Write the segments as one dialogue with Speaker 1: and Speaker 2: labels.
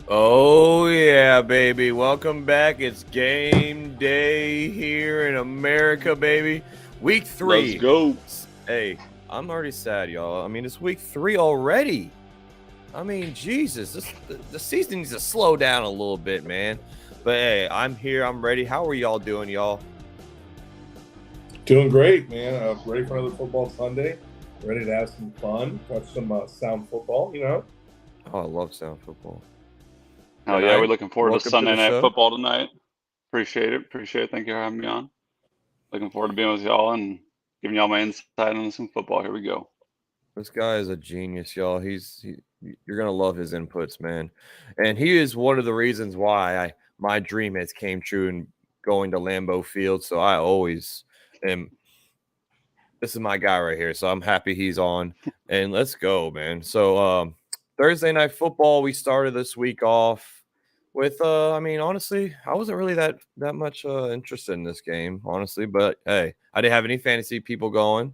Speaker 1: Oh, yeah, baby. Welcome back. It's game day here in America, baby. Week 3.
Speaker 2: Let's go.
Speaker 1: Hey, I'm already sad, y'all. I mean, it's week 3 already. I mean, Jesus, the season needs to slow down a little bit, man. But hey, I'm here. I'm ready. How are y'all doing, y'all?
Speaker 3: Doing great, man. Ready for another football Sunday. Ready to have some fun, watch some sound football,
Speaker 1: Oh, I love sound football.
Speaker 2: Oh yeah, we're looking forward to
Speaker 1: Welcome
Speaker 2: Sunday
Speaker 1: the
Speaker 2: night
Speaker 1: show.
Speaker 2: football tonight. Appreciate it. Thank you for having me on. Looking forward to being with y'all and giving y'all my insight on some football. Here we go.
Speaker 1: This guy is a genius, y'all. You're gonna love his inputs, man. And he is one of the reasons why my dream has came true in going to Lambeau Field. So I always am. This is my guy right here. So I'm happy he's on. And let's go, man. So Thursday night football, we started this week off with I mean, honestly, I wasn't really that much interested in this game, honestly. But hey, I didn't have any fantasy people going.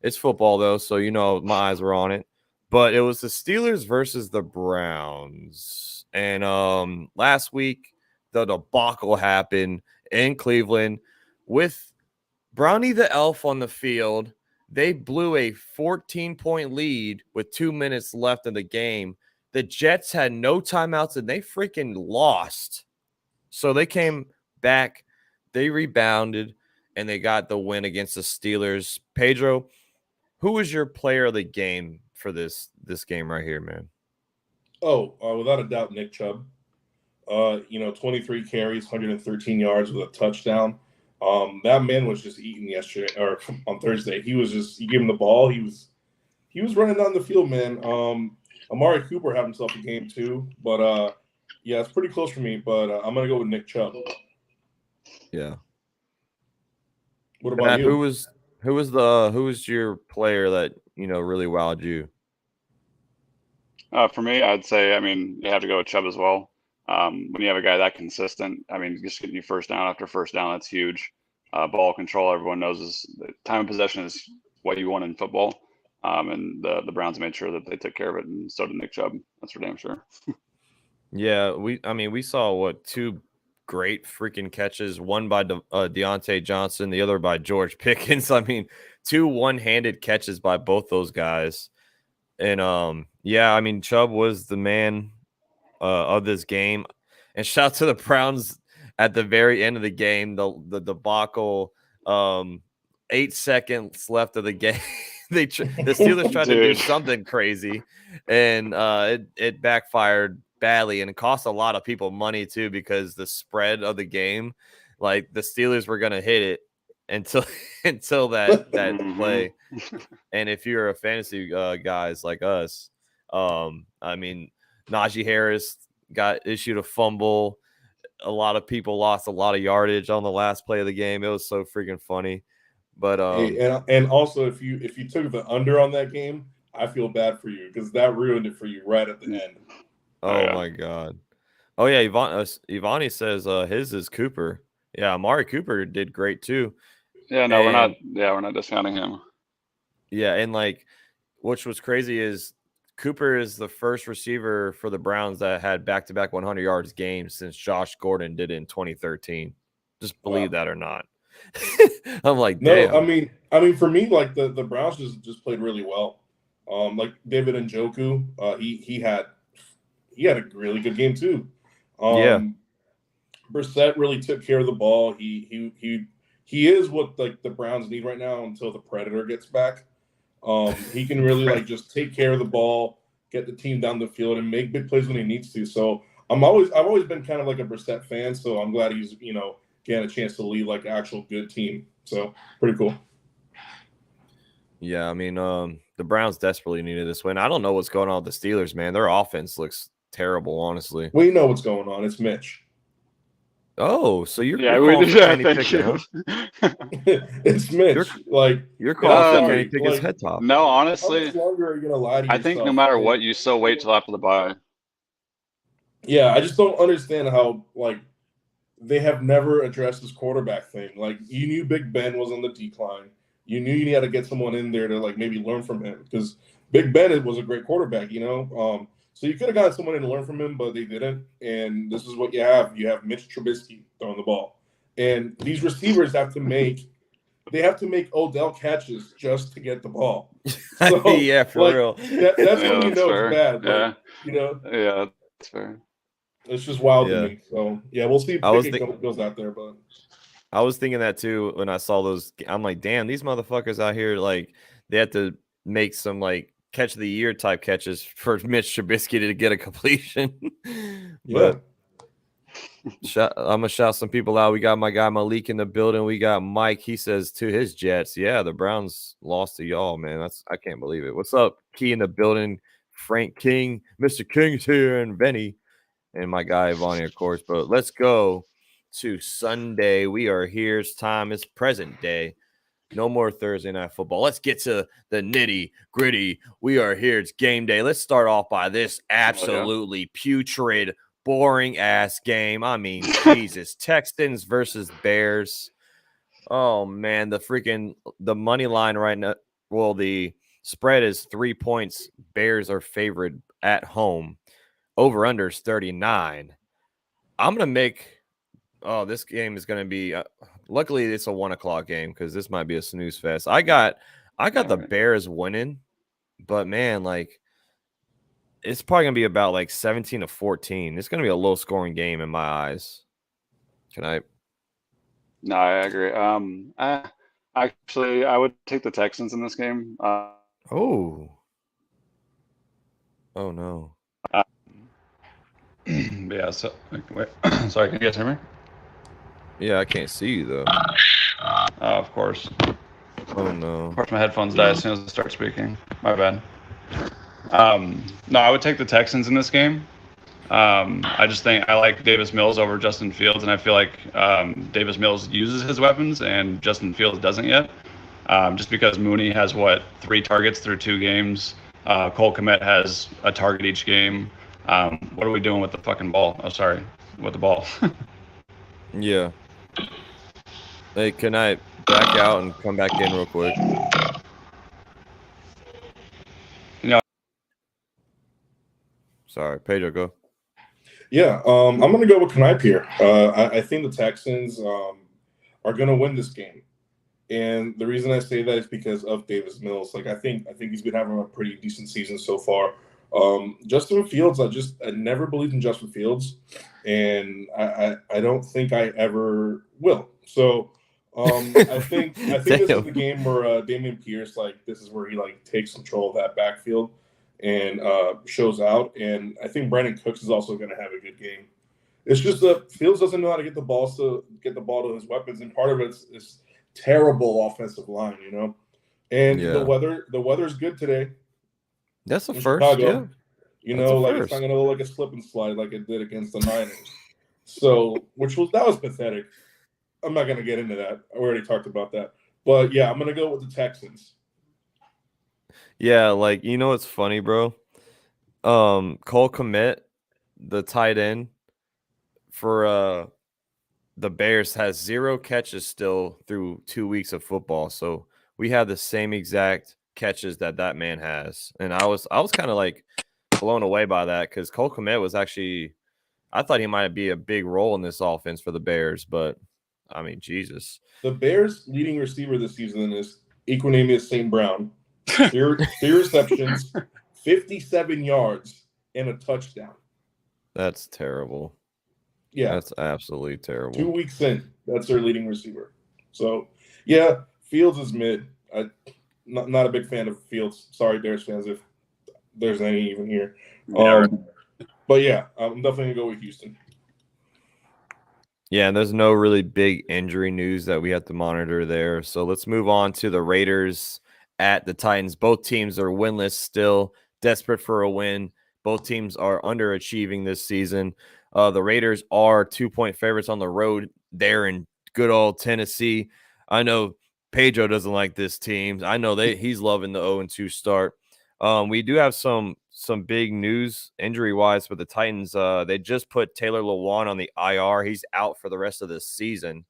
Speaker 1: It's football though, so my eyes were on it. But it was the Steelers versus the Browns. And last week the debacle happened in Cleveland with Brownie the Elf on the field. They blew a 14-point lead with 2 minutes left in the game. The Jets had no timeouts and they freaking lost. So they came back, they rebounded, and they got the win against the Steelers. Pedro, who was your player of the game for this game right here, man?
Speaker 3: Oh, without a doubt, Nick Chubb. 23 carries, 113 yards with a touchdown. That man was just eating yesterday or on Thursday. You give him the ball. He was running down the field, man. Amari Cooper had himself a game too, but yeah, it's pretty close for me. But I'm gonna go with Nick Chubb.
Speaker 1: Yeah.
Speaker 3: What about
Speaker 1: Matt,
Speaker 3: you?
Speaker 1: who was your player that really wowed you?
Speaker 2: For me, I'd say, you have to go with Chubb as well. When you have a guy that consistent, just getting you first down after first down, that's huge. Ball control, everyone knows, time of possession is what you want in football. And the Browns made sure that they took care of it, and so did Nick Chubb. That's for damn sure.
Speaker 1: Yeah, we saw two great freaking catches, one by Deontay Johnson, the other by George Pickens. I mean, two one-handed catches by both those guys. And yeah, Chubb was the man of this game. And shout out to the Browns at the very end of the game, the debacle. 8 seconds left of the game. The Steelers tried to do something crazy, and it backfired badly, and it cost a lot of people money too, because the spread of the game, like the Steelers were gonna hit it until that play. And if you're a fantasy guys like us, Najee Harris got issued a fumble. A lot of people lost a lot of yardage on the last play of the game. It was so freaking funny. But
Speaker 3: and also if you took the under on that game, I feel bad for you because that ruined it for you right at the end.
Speaker 1: Oh my God. Oh yeah, Ivani says his is Cooper. Yeah, Amari Cooper did great too.
Speaker 2: Yeah, no, we're not discounting him.
Speaker 1: Yeah, and which was crazy is Cooper is the first receiver for the Browns that had back-to-back 100 yards games since Josh Gordon did it in 2013. Just believe that or not. I'm like, damn.
Speaker 3: No, I mean, for me, like the Browns just played really well. Like David Njoku, he had a really good game too.
Speaker 1: Yeah.
Speaker 3: Brissett really took care of the ball. He is what like the Browns need right now until the Predator gets back. He can really just take care of the ball, get the team down the field, and make big plays when he needs to. So I've always been kind of like a Brissett fan. So I'm glad he's getting a chance to lead like an actual good team. So pretty cool.
Speaker 1: Yeah, the Browns desperately needed this win. I don't know what's going on with the Steelers, man. Their offense looks terrible, honestly.
Speaker 3: We know what's going on. It's Mitch.
Speaker 1: Oh, so you're
Speaker 2: calling for Kenny
Speaker 1: Pickett, huh?
Speaker 3: It's Mitch.
Speaker 1: You're calling for Kenny Pickett's head top.
Speaker 2: No, honestly,
Speaker 3: how much longer are you gonna lie to yourself?
Speaker 2: I think no matter what, you still wait till after the bye.
Speaker 3: Yeah, I just don't understand how they have never addressed this quarterback thing. Like, you knew Big Ben was on the decline. You knew you had to get someone in there to maybe learn from him, because Big Ben was a great quarterback, So you could have gotten someone in to learn from him, but they didn't. And this is what you have. You have Mitch Trubisky throwing the ball. And these receivers have to make Odell catches just to get the ball. So,
Speaker 1: yeah, for real.
Speaker 3: That's when you know it's bad.
Speaker 2: Yeah.
Speaker 3: Yeah,
Speaker 2: that's fair.
Speaker 3: It's just wild to me. So yeah, we'll see if Pickett goes out there, but
Speaker 1: I was thinking that too when I saw those. I'm like, damn, these motherfuckers out here, like, they have to make some like catch of the year type catches for Mitch Trubisky to get a completion. But I'm gonna shout some people out. We got my guy Malik in the building. We got Mike. He says to his Jets, yeah, the Browns lost to y'all, man. I can't believe it. What's up, Key in the building? Frank King, Mr. King's here, and Benny, and my guy Ivani, of course. But let's go to Sunday. We are here. It's time. It's present day. No more Thursday night football. Let's get to the nitty gritty. We are here. It's game day. Let's start off by this absolutely putrid, boring ass game. I mean, Jesus. Texans versus Bears. Oh man, the money line right now. Well, the spread is 3 points. Bears are favored at home. Over under is 39. I'm gonna make. Oh, this game is gonna be. Luckily, it's a 1 o'clock game because this might be a snooze fest. I got the Bears winning, but man, like, it's probably gonna be about like 17-14. It's gonna be a low scoring game in my eyes. Can I?
Speaker 2: No, I agree. Actually, I would take the Texans in this game.
Speaker 1: Oh no.
Speaker 2: Yeah. So wait. Sorry, can you guys hear me?
Speaker 1: Yeah, I can't see you though.
Speaker 2: Of course.
Speaker 1: Oh no.
Speaker 2: Of course, my headphones die as soon as I start speaking. My bad. No, I would take the Texans in this game. I just think I like Davis Mills over Justin Fields, and I feel like Davis Mills uses his weapons and Justin Fields doesn't yet. Just because Mooney has 3 targets through 2 games. Cole Kmet has a target each game. What are we doing with the fucking ball? Oh, sorry, with the ball.
Speaker 1: Yeah. Hey, can I back out and come back in real quick? Sorry, Pedro, go.
Speaker 3: Yeah, I'm going to go with Knipe here. I think the Texans are going to win this game. And the reason I say that is because of Davis Mills. Like, I think he's been having a pretty decent season so far. Justin Fields, I never believed in Justin Fields, and I don't think I ever will. So I think this is the game where Damian Pierce, this is where he takes control of that backfield and shows out. And I think Brandon Cooks is also going to have a good game. It's just that Fields doesn't know how to get the ball to his weapons, and part of it is terrible offensive line, And the weather is good today.
Speaker 1: That's the first,
Speaker 3: Chicago. It's not going to look like a slip and slide like it did against the Niners. So, that was pathetic. I'm not going to get into that. I already talked about that. But yeah, I'm going to go with the Texans.
Speaker 1: Yeah, it's funny, bro. Cole Kmet, the tight end for the Bears, has 0 catches still through 2 weeks of football. So we have the same exact catches that man has, and I was kind of blown away by that because Cole Kmet was actually, I thought he might be a big role in this offense for the Bears, but I mean, Jesus.
Speaker 3: The Bears' leading receiver this season is Equanimeous St. Brown. 3 receptions, 57 yards, and a touchdown. That's
Speaker 1: terrible.
Speaker 3: Yeah,
Speaker 1: that's absolutely terrible.
Speaker 3: 2 weeks in, that's their leading receiver. So yeah, Fields is mid. Not a big fan of Fields. Sorry, Bears fans, if there's any even here. But yeah, I'm definitely going to go with Houston.
Speaker 1: Yeah, and there's no really big injury news that we have to monitor there. So let's move on to the Raiders at the Titans. Both teams are winless still, desperate for a win. Both teams are underachieving this season. The Raiders are 2-point favorites on the road there in good old Tennessee. I know Pedro doesn't like this team. I know he's loving the 0-2 start. We do have some big news injury-wise for the Titans. They just put Taylor Lewan on the IR. He's out for the rest of this season.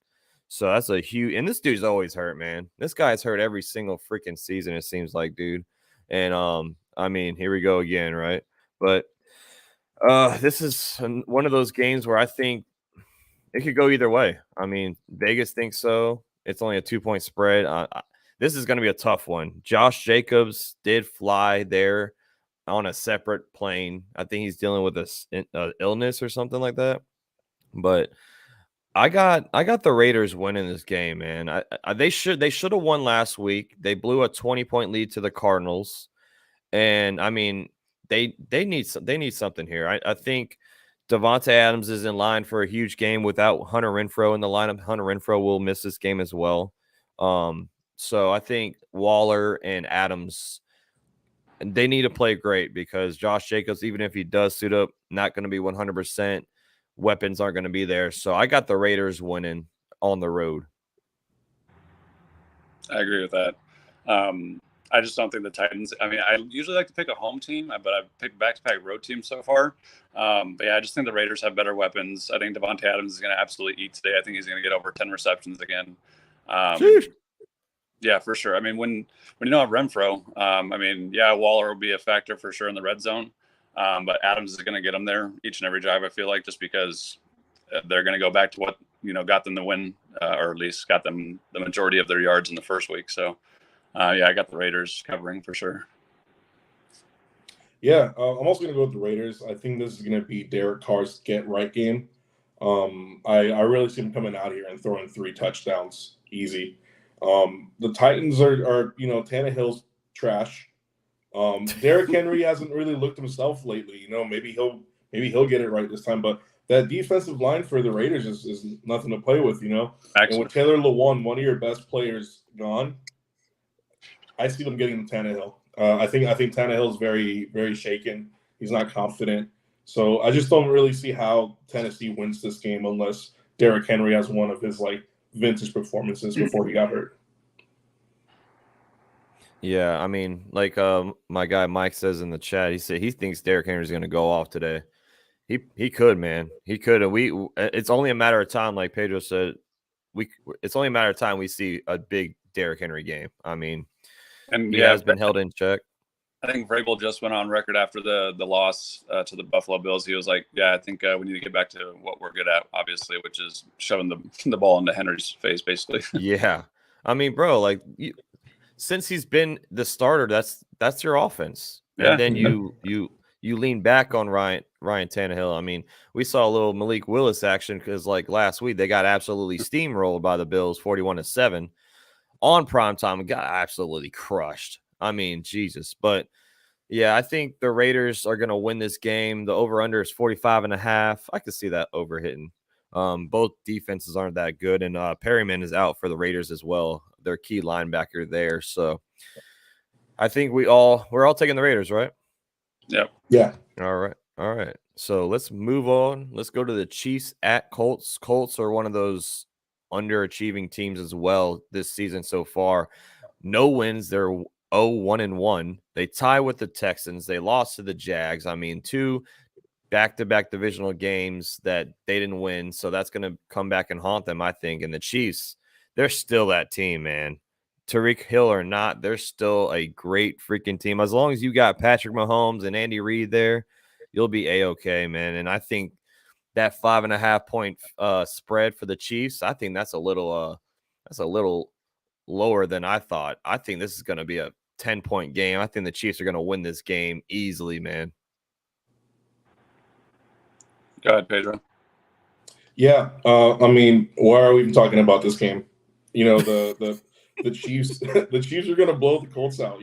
Speaker 1: So that's a huge – and this dude's always hurt, man. This guy's hurt every single freaking season, it seems like, dude. And, I mean, here we go again, right? But This is one of those games where I think it could go either way. I mean, Vegas thinks so. It's only a 2-point spread. This is going to be a tough one. Josh Jacobs did fly there on a separate plane. I think he's dealing with a illness or something like that. But I got the Raiders winning this game, man. They should have won last week. They blew a 20-point lead to the Cardinals, and I mean they need something here. I think Devontae Adams is in line for a huge game without Hunter Renfrow in the lineup. Hunter Renfrow will miss this game as well. So I think Waller and Adams, and they need to play great because Josh Jacobs, even if he does suit up, not going to be 100%. Weapons aren't going to be there. So I got the Raiders winning on the road.
Speaker 2: I agree with that. I just don't think the Titans. I mean, I usually like to pick a home team, but I've picked back-to-back road teams so far. But yeah, I just think the Raiders have better weapons. I think Devontae Adams is going to absolutely eat today. I think he's going to get over 10 receptions again. Yeah, for sure. I mean, when you don't have Renfrow, I mean, yeah, Waller will be a factor for sure in the red zone. But Adams is going to get them there each and every drive, I feel like, just because they're going to go back to what, got them the win, or at least got them the majority of their yards in the first week. So, yeah, I got the Raiders covering for sure.
Speaker 3: Yeah, I'm also going to go with the Raiders. I think this is going to be Derek Carr's get-right game. I really see him coming out here and throwing 3 touchdowns easy. The Titans are Tannehill's trash. Derrick Henry hasn't really looked himself lately. Maybe he'll get it right this time. But that defensive line for the Raiders is nothing to play with. And with Taylor Lewan, one of your best players, gone, I see them getting Tannehill. I think Tannehill is very, very shaken. He's not confident. So I just don't really see how Tennessee wins this game unless Derrick Henry has one of his vintage performances before he got hurt.
Speaker 1: Yeah, I mean, like my guy Mike says in the chat, he said he thinks Derrick Henry's going to go off today. He could, man. He could. And it's only a matter of time, like Pedro said. It's only a matter of time we see a big Derrick Henry game. I mean, and he has been held in check.
Speaker 2: I think Vrabel just went on record after the loss to the Buffalo Bills. He was like, "Yeah, I think we need to get back to what we're good at, obviously, which is shoving the ball into Henry's face, basically."
Speaker 1: Yeah, I mean, bro, since he's been the starter, that's your offense. Yeah. And then you lean back on Ryan Tannehill. I mean, we saw a little Malik Willis action because last week they got absolutely steamrolled by the Bills, 41-7 on primetime and got absolutely crushed. I mean, Jesus. But yeah, I think the Raiders are going to win this game. The over-under is 45.5. I could see that over hitting. Both defenses aren't that good, and Perryman is out for the Raiders as well. Their key linebacker there. So I think we're all taking the Raiders, right?
Speaker 2: Yep.
Speaker 3: Yeah.
Speaker 1: All right. So let's move on. Let's go to the Chiefs at Colts. Colts are one of those underachieving teams as well this season so far. No wins. They're 0-1-1. They tie with the Texans. They lost to the Jags. I mean, 2 back-to-back divisional games that they didn't win. So that's going to come back and haunt them, I think. And the Chiefs, they're still that team, man. Tyreek Hill or not, they're still a great freaking team. As long as you got Patrick Mahomes and Andy Reid there, you'll be A-okay, man. And I think that 5.5-point spread for the Chiefs, I think that's a little lower than I thought. I think this is going to be a 10-point game. I think the Chiefs are going to win this game easily, man.
Speaker 2: Go ahead, Pedro.
Speaker 3: Yeah, I mean, why are we even talking about this game? The Chiefs, the Chiefs are going to blow the Colts out.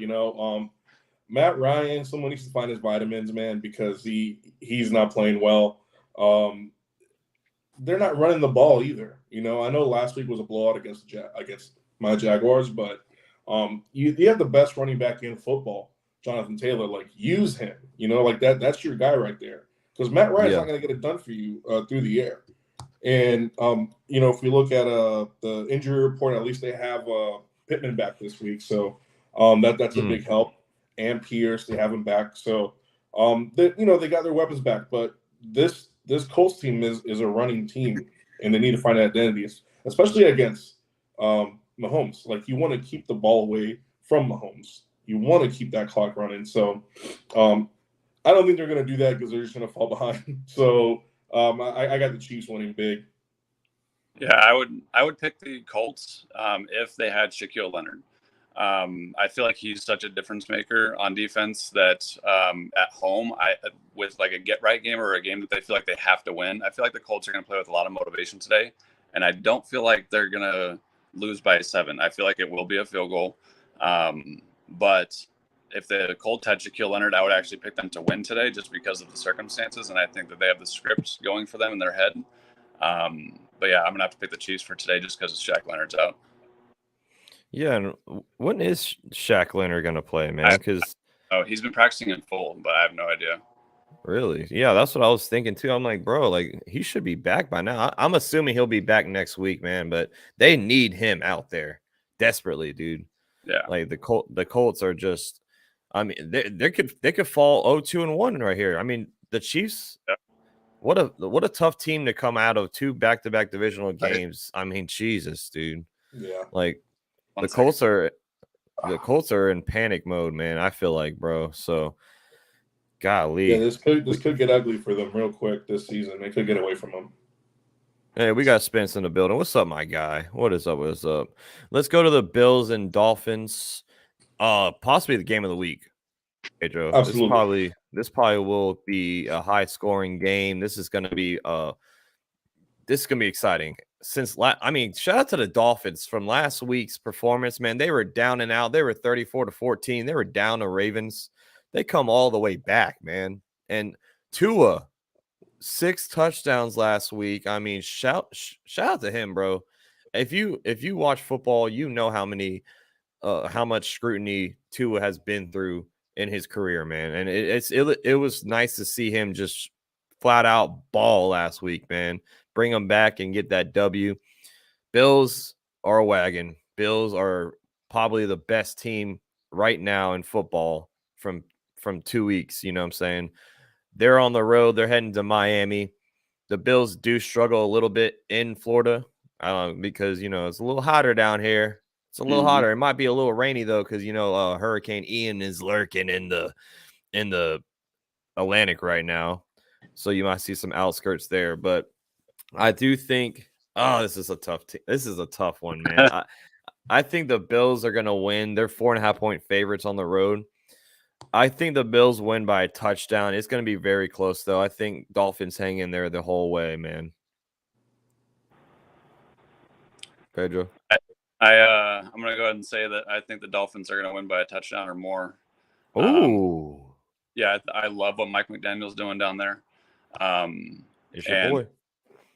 Speaker 3: Matt Ryan, someone needs to find his vitamins, man, because he's not playing well. They're not running the ball either. I know last week was a blowout against my Jaguars, but you have the best running back in football, Jonathan Taylor. Use him. That's your guy right there. Because Matt Ryan's not going to get it done for you through the air. And, if we look at the injury report, at least they have Pittman back this week. So that's a big help. And Pierce, they have him back. So, they got their weapons back. But this Colts team is a running team, and they need to find identities, especially against Mahomes. You want to keep the ball away from Mahomes. You want to keep that clock running. So, I don't think they're going to do that because they're just going to fall behind. So I got the Chiefs winning big.
Speaker 2: Yeah, I would pick the Colts if they had Shaquille Leonard. I feel like he's such a difference maker on defense that at home, with like a get right game or a game that they feel like they have to win, I feel like the Colts are going to play with a lot of motivation today, and I don't feel like they're going to lose by 7. I feel like it will be a field goal, but if the Colts had Shaquille Leonard, I would actually pick them to win today just because of the circumstances, and I think that they have the script going for them in their head. But yeah, I'm gonna have to pick the Chiefs for today just because Shaq Leonard's out.
Speaker 1: Yeah, and when is Shaq Leonard gonna play, man? Because
Speaker 2: he's been practicing in full, but I have no idea.
Speaker 1: really, yeah, that's what I was thinking too. I'm like, bro, like he should be back by now. I'm assuming he'll be back next week, man. But they need him out there desperately, dude.
Speaker 2: Yeah,
Speaker 1: like the Colts are just. I mean, they could fall 0-2-1 right here. I mean, the Chiefs.
Speaker 2: Yeah.
Speaker 1: What a tough team to come out of 2 back-to-back divisional games. I mean, Jesus, dude.
Speaker 3: Yeah.
Speaker 1: Like the Colts are in panic mode, man. I feel like, bro. So, golly.
Speaker 3: Yeah, this could get ugly for them real quick this season. They could get away from them.
Speaker 1: Hey, we got Spence in the building. What's up, my guy? What is up? What's up? Let's go to the Bills and Dolphins. Possibly the game of the week. Pedro.
Speaker 3: Absolutely.
Speaker 1: This probably will be a high scoring game. This is gonna be exciting. Shout out to the Dolphins from last week's performance, man. They were down and out. They were 34-14. They were down to Ravens. They come all the way back, man. And Tua, 6 touchdowns last week. I mean, shout out to him, bro. If you watch football, you know how much scrutiny Tua has been through in his career, man. And it was nice to see him just flat out ball last week, man. Bring him back and get that W. Bills are a wagon. Bills are probably the best team right now in football from 2 weeks. You know what I'm saying? They're on the road. They're heading to Miami. The Bills do struggle a little bit in Florida because, it's a little hotter down here. It's a little hotter. It might be a little rainy though, because Hurricane Ian is lurking in the Atlantic right now, so you might see some outskirts there. But I do think, this is a tough one, man. I think the Bills are gonna win. They're 4.5-point favorites on the road. I think the Bills win by a touchdown. It's gonna be very close though. I think Dolphins hang in there the whole way, man. Pedro.
Speaker 2: I'm gonna go ahead and say that I think the Dolphins are gonna win by a touchdown or more.
Speaker 1: Ooh.
Speaker 2: Yeah, I love what Mike McDaniel's doing down there.
Speaker 1: It's your boy.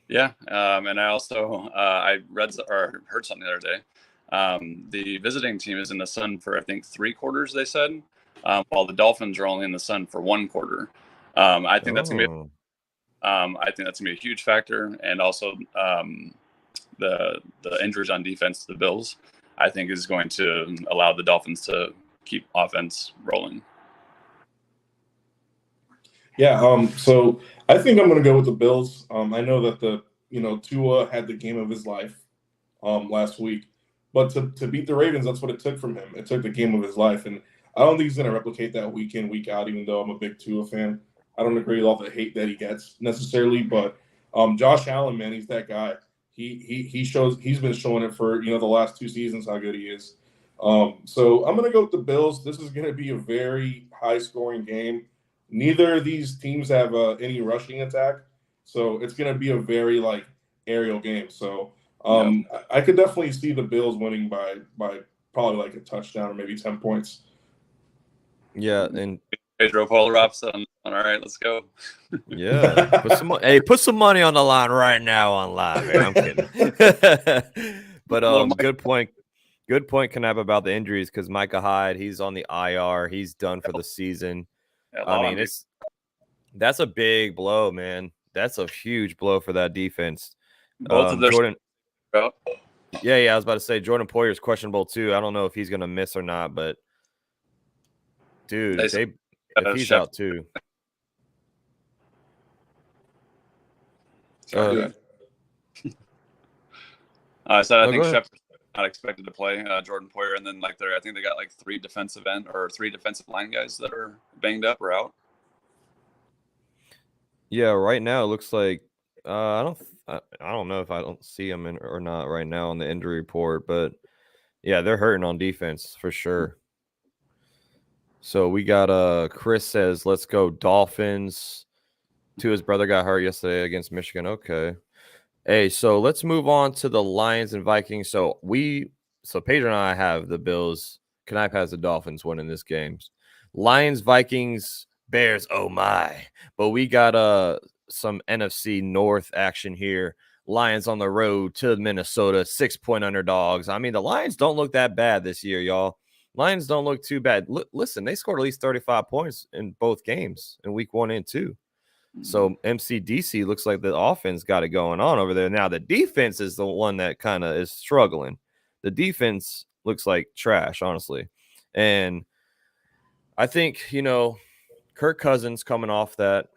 Speaker 2: Yeah, and I also I read or heard something the other day. The visiting team is in the sun for I think 3 quarters. They said, while the Dolphins are only in the sun for 1 quarter. I think that's gonna be. I think that's gonna be a huge factor, and also the injuries on defense to the Bills, I think, is going to allow the Dolphins to keep offense rolling.
Speaker 3: Yeah, so I think I'm going to go with the Bills. I know that Tua had the game of his life last week, but to beat the Ravens, that's what it took from him. It took the game of his life, and I don't think he's going to replicate that week in, week out, even though I'm a big Tua fan. I don't agree with all the hate that he gets necessarily, but Josh Allen, man, he's that guy. He's been showing it for the last 2 seasons how good he is. So I'm going to go with the Bills. This is going to be a very high scoring game. Neither of these teams have any rushing attack, so it's going to be a very aerial game. So I could definitely see the Bills winning by probably a touchdown or maybe 10 points.
Speaker 1: Yeah, and
Speaker 2: Pedro Polar Robson. All right, let's go.
Speaker 1: Yeah, put some money on the line right now on live. Man. I'm kidding. But good point, Kanab, about the injuries, because Micah Hyde, he's on the IR. He's done for the season.
Speaker 2: Yeah,
Speaker 1: I mean, that's a big blow, man. That's a huge blow for that defense.
Speaker 2: Both of their
Speaker 1: Jordan. Yeah, I was about to say Jordan Poyer's questionable too. I don't know if he's gonna miss or not, but dude, if he's out too.
Speaker 2: Sorry. I said I think Shepard's not expected to play Jordan Poyer, and then I think they got 3 defensive line guys that are banged up or out.
Speaker 1: Yeah, right now it looks like I don't know if I don't see him or not right now on the injury report, but yeah, they're hurting on defense for sure. So we got Chris says, let's go Dolphins. His brother got hurt yesterday against Michigan. Okay. Hey, so let's move on to the Lions and Vikings. So Pedro and I have the Bills. Knipe has the Dolphins winning this game. Lions, Vikings, Bears. Oh my! But we got some NFC North action here. Lions on the road to Minnesota, 6-point underdogs. I mean, the Lions don't look that bad this year, y'all. Lions don't look too bad. Listen, they scored at least 35 points in both games in week 1 and 2. So MCDC looks like the offense got it going on over there. Now the defense is the one that kind of is struggling. The defense looks like trash, honestly. And I think, Kirk Cousins coming off that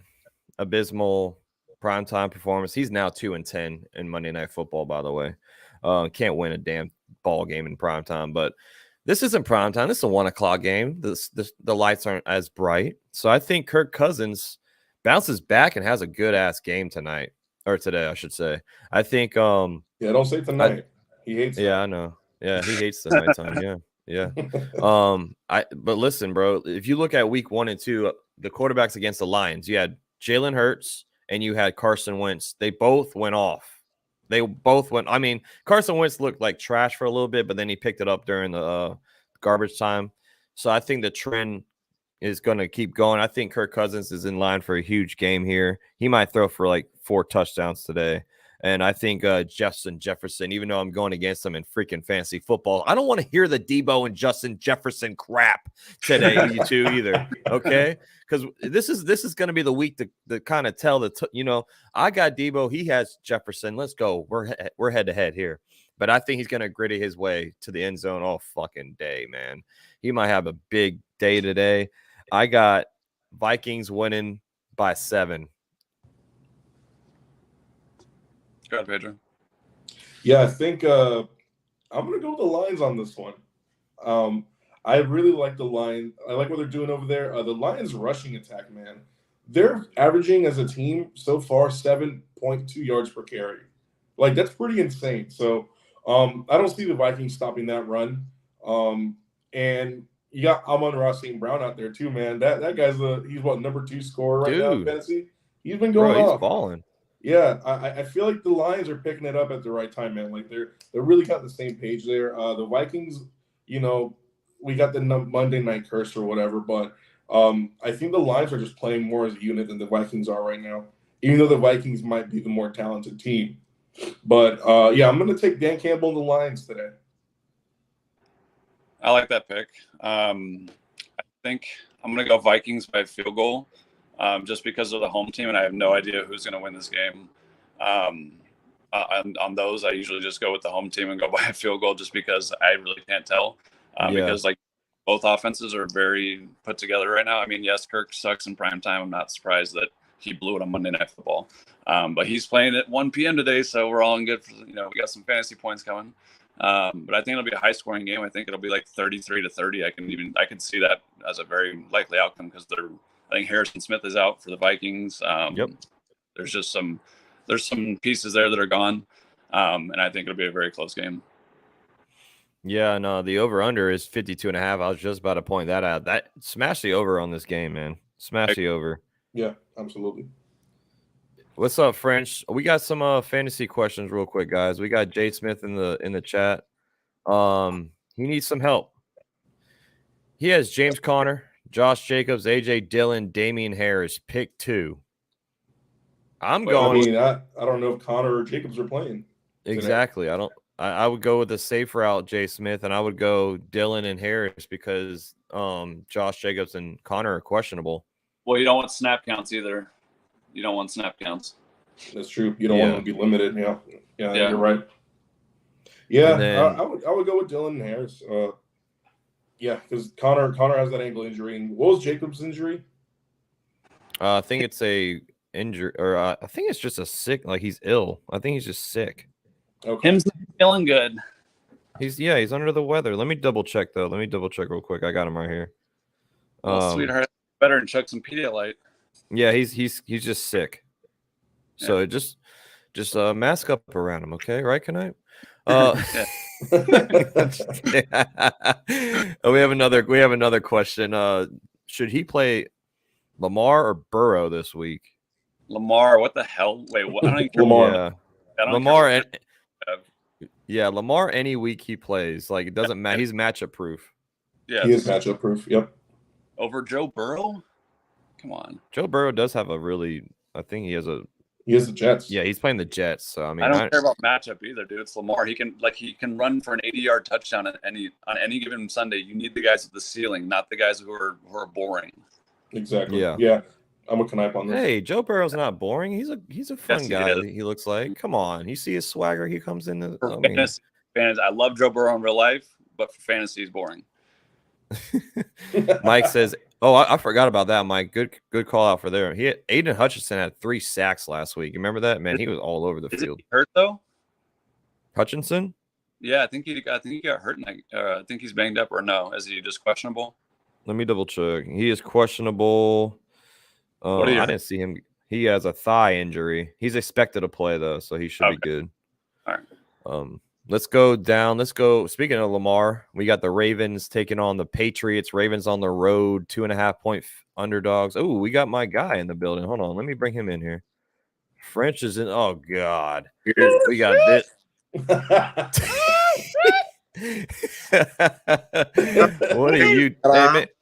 Speaker 1: abysmal primetime performance. He's now 2-10 in Monday Night Football, by the way. Can't win a damn ball game in primetime, but this isn't primetime. This is a 1 o'clock game. The lights aren't as bright. So I think Kirk Cousins bounces back and has a good ass game tonight, or today, I should say. I think
Speaker 3: don't say tonight. He hates
Speaker 1: Yeah, I know. Yeah, he hates the nighttime. Yeah. But listen, bro, if you look at week 1 and 2, the quarterbacks against the Lions, you had Jalen Hurts and you had Carson Wentz. They both went off. I mean, Carson Wentz looked like trash for a little bit, but then he picked it up during the garbage time. So I think the trend is going to keep going. I think Kirk Cousins is in line for a huge game here. He might throw for like 4 touchdowns today. And I think Justin Jefferson, even though I'm going against him in freaking fantasy football, I don't want to hear the Debo and Justin Jefferson crap today, you two either. Okay, because this is going to be the week to kind of tell I got Debo, he has Jefferson. Let's go. We're head to head here. But I think he's going to gritty his way to the end zone all fucking day, man. He might have a big day today. I got Vikings winning by 7.
Speaker 2: Go ahead, Pedro.
Speaker 3: Yeah, I think I'm going to go with the Lions on this one. I really like the Lions. I like what they're doing over there. The Lions rushing attack, man. They're averaging as a team so far 7.2 yards per carry. Like, that's pretty insane. So I don't see the Vikings stopping that run. And you got Amon-Ra St. Brown out there too, man. That guy's he's number 2 scorer right now in fantasy. He's been going off.
Speaker 1: He's balling.
Speaker 3: Yeah, I feel like the Lions are picking it up at the right time, man. Like they're really got the same page there. The Vikings, we got the Monday night curse or whatever, but I think the Lions are just playing more as a unit than the Vikings are right now. Even though the Vikings might be the more talented team, but I'm going to take Dan Campbell and the Lions today.
Speaker 2: I like that pick. I think I'm going to go Vikings by field goal. Just because of the home team, and I have no idea who's going to win this game. On those, I usually just go with the home team and go by a field goal just because I really can't tell. Because both offenses are very put together right now. I mean, yes, Kirk sucks in prime time. I'm not surprised that he blew it on Monday Night Football. But he's playing at 1 p.m. today, so we're all in good. We got some fantasy points coming. But I think it'll be a high-scoring game. I think it'll be like 33-30. I can see that as a very likely outcome because I think Harrison Smith is out for the Vikings.
Speaker 1: Yep.
Speaker 2: There's some pieces there that are gone, and I think it'll be a very close game.
Speaker 1: Yeah, no, the over-under is 52.5. I was just about to point that out. Smash the over on this game, man. Smash the over.
Speaker 3: Yeah, absolutely.
Speaker 1: What's up, French? We got some fantasy questions real quick, guys. We got Jay Smith in the chat. He needs some help. He has James Conner, Josh Jacobs, AJ Dillon, Damian Harris, pick 2. I
Speaker 3: don't know if Connor or Jacobs are playing today.
Speaker 1: Exactly. I would go with the safe route, Jay Smith, and I would go Dillon and Harris because Josh Jacobs and Connor are questionable.
Speaker 2: Well, you don't want snap counts either. You don't want snap counts.
Speaker 3: That's true. You don't want them to be limited. Yeah, you're right. Yeah, I would go with Dillon and Harris. Yeah, because Connor has that ankle injury. And what was Jacobs' injury?
Speaker 1: I think it's a injury, or I think it's just a sick. Like he's ill. I think he's just sick.
Speaker 3: Okay.
Speaker 2: Him's feeling good.
Speaker 1: He's under the weather. Let me double check though. Let me double check real quick. I got him right here.
Speaker 2: Sweetheart, better and check some Pedialyte.
Speaker 1: Yeah, he's just sick. So just mask up around him, okay? Right, Knight? We have another question. Should he play Lamar or Burrow this week?
Speaker 2: Lamar, what the hell? Wait, what? I don't even care.
Speaker 3: Lamar.
Speaker 1: Yeah,
Speaker 2: I don't
Speaker 1: Lamar.
Speaker 2: care
Speaker 1: Yeah, Lamar. Any week he plays, like it doesn't matter. He's matchup proof.
Speaker 2: Yeah,
Speaker 3: He is matchup proof. Yep.
Speaker 2: over Joe Burrow. Come on.
Speaker 1: Joe Burrow does have a really. I think he has a.
Speaker 3: He has the Jets.
Speaker 1: Yeah, he's playing the Jets. So I mean,
Speaker 2: I don't care about matchup either, dude. It's Lamar. He can run for an 80-yard touchdown on any given Sunday. You need the guys at the ceiling, not the guys who are boring.
Speaker 3: Exactly.
Speaker 1: Yeah.
Speaker 3: Yeah. I'm a knife on this.
Speaker 1: Hey, Joe Burrow's not boring. He's a fun
Speaker 2: Yes, he
Speaker 1: guy.
Speaker 2: is.
Speaker 1: He looks like. Come on, you see his swagger. He comes in.
Speaker 2: For fantasy, I love Joe Burrow in real life, but for fantasy, he's boring.
Speaker 1: Mike says, "Oh, I forgot about that, Mike. Good call out for there. Aiden Hutchinson had 3 sacks last week. You remember that? Man, he was all over the field.
Speaker 2: He hurt though?
Speaker 1: Hutchinson?
Speaker 2: Yeah, I think he got hurt. I think he's banged up, or no? Is he just questionable?
Speaker 1: Let me double check. He is questionable.
Speaker 2: What are you-
Speaker 1: I didn't see him. He has a thigh injury. He's expected to play though, so he should be good.
Speaker 2: All right.
Speaker 1: Let's go down. Let's go. Speaking of Lamar, we got the Ravens taking on the Patriots. Ravens on the road, 2.5-point underdogs. Oh, we got my guy in the building. Hold on. Let me bring him in here. French is in. Oh, God. We got this. What are you? Damn it.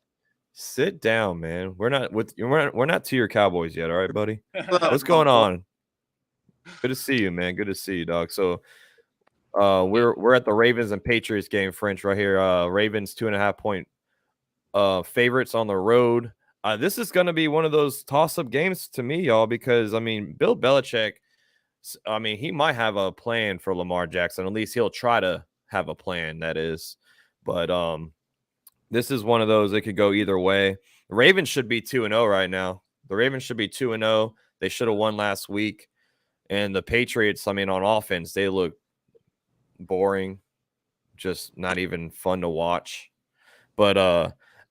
Speaker 1: Sit down, man. We're not to your Cowboys yet. All right, buddy. What's going on? Good to see you, man. Good to see you, dog. So we're at the Ravens and Patriots game, French, right here. Ravens 2.5-point favorites on the road. This is going to be one of those toss-up games to me, y'all, because I mean, Bill Belichick, I mean, he might have a plan for Lamar Jackson. At least he'll try to have a plan, that is. But this is one of those that could go either way. The Ravens should be 2-0 right now. The Ravens should be 2-0. They should have won last week. And the Patriots, I mean, on offense, they look boring, just not even fun to watch. But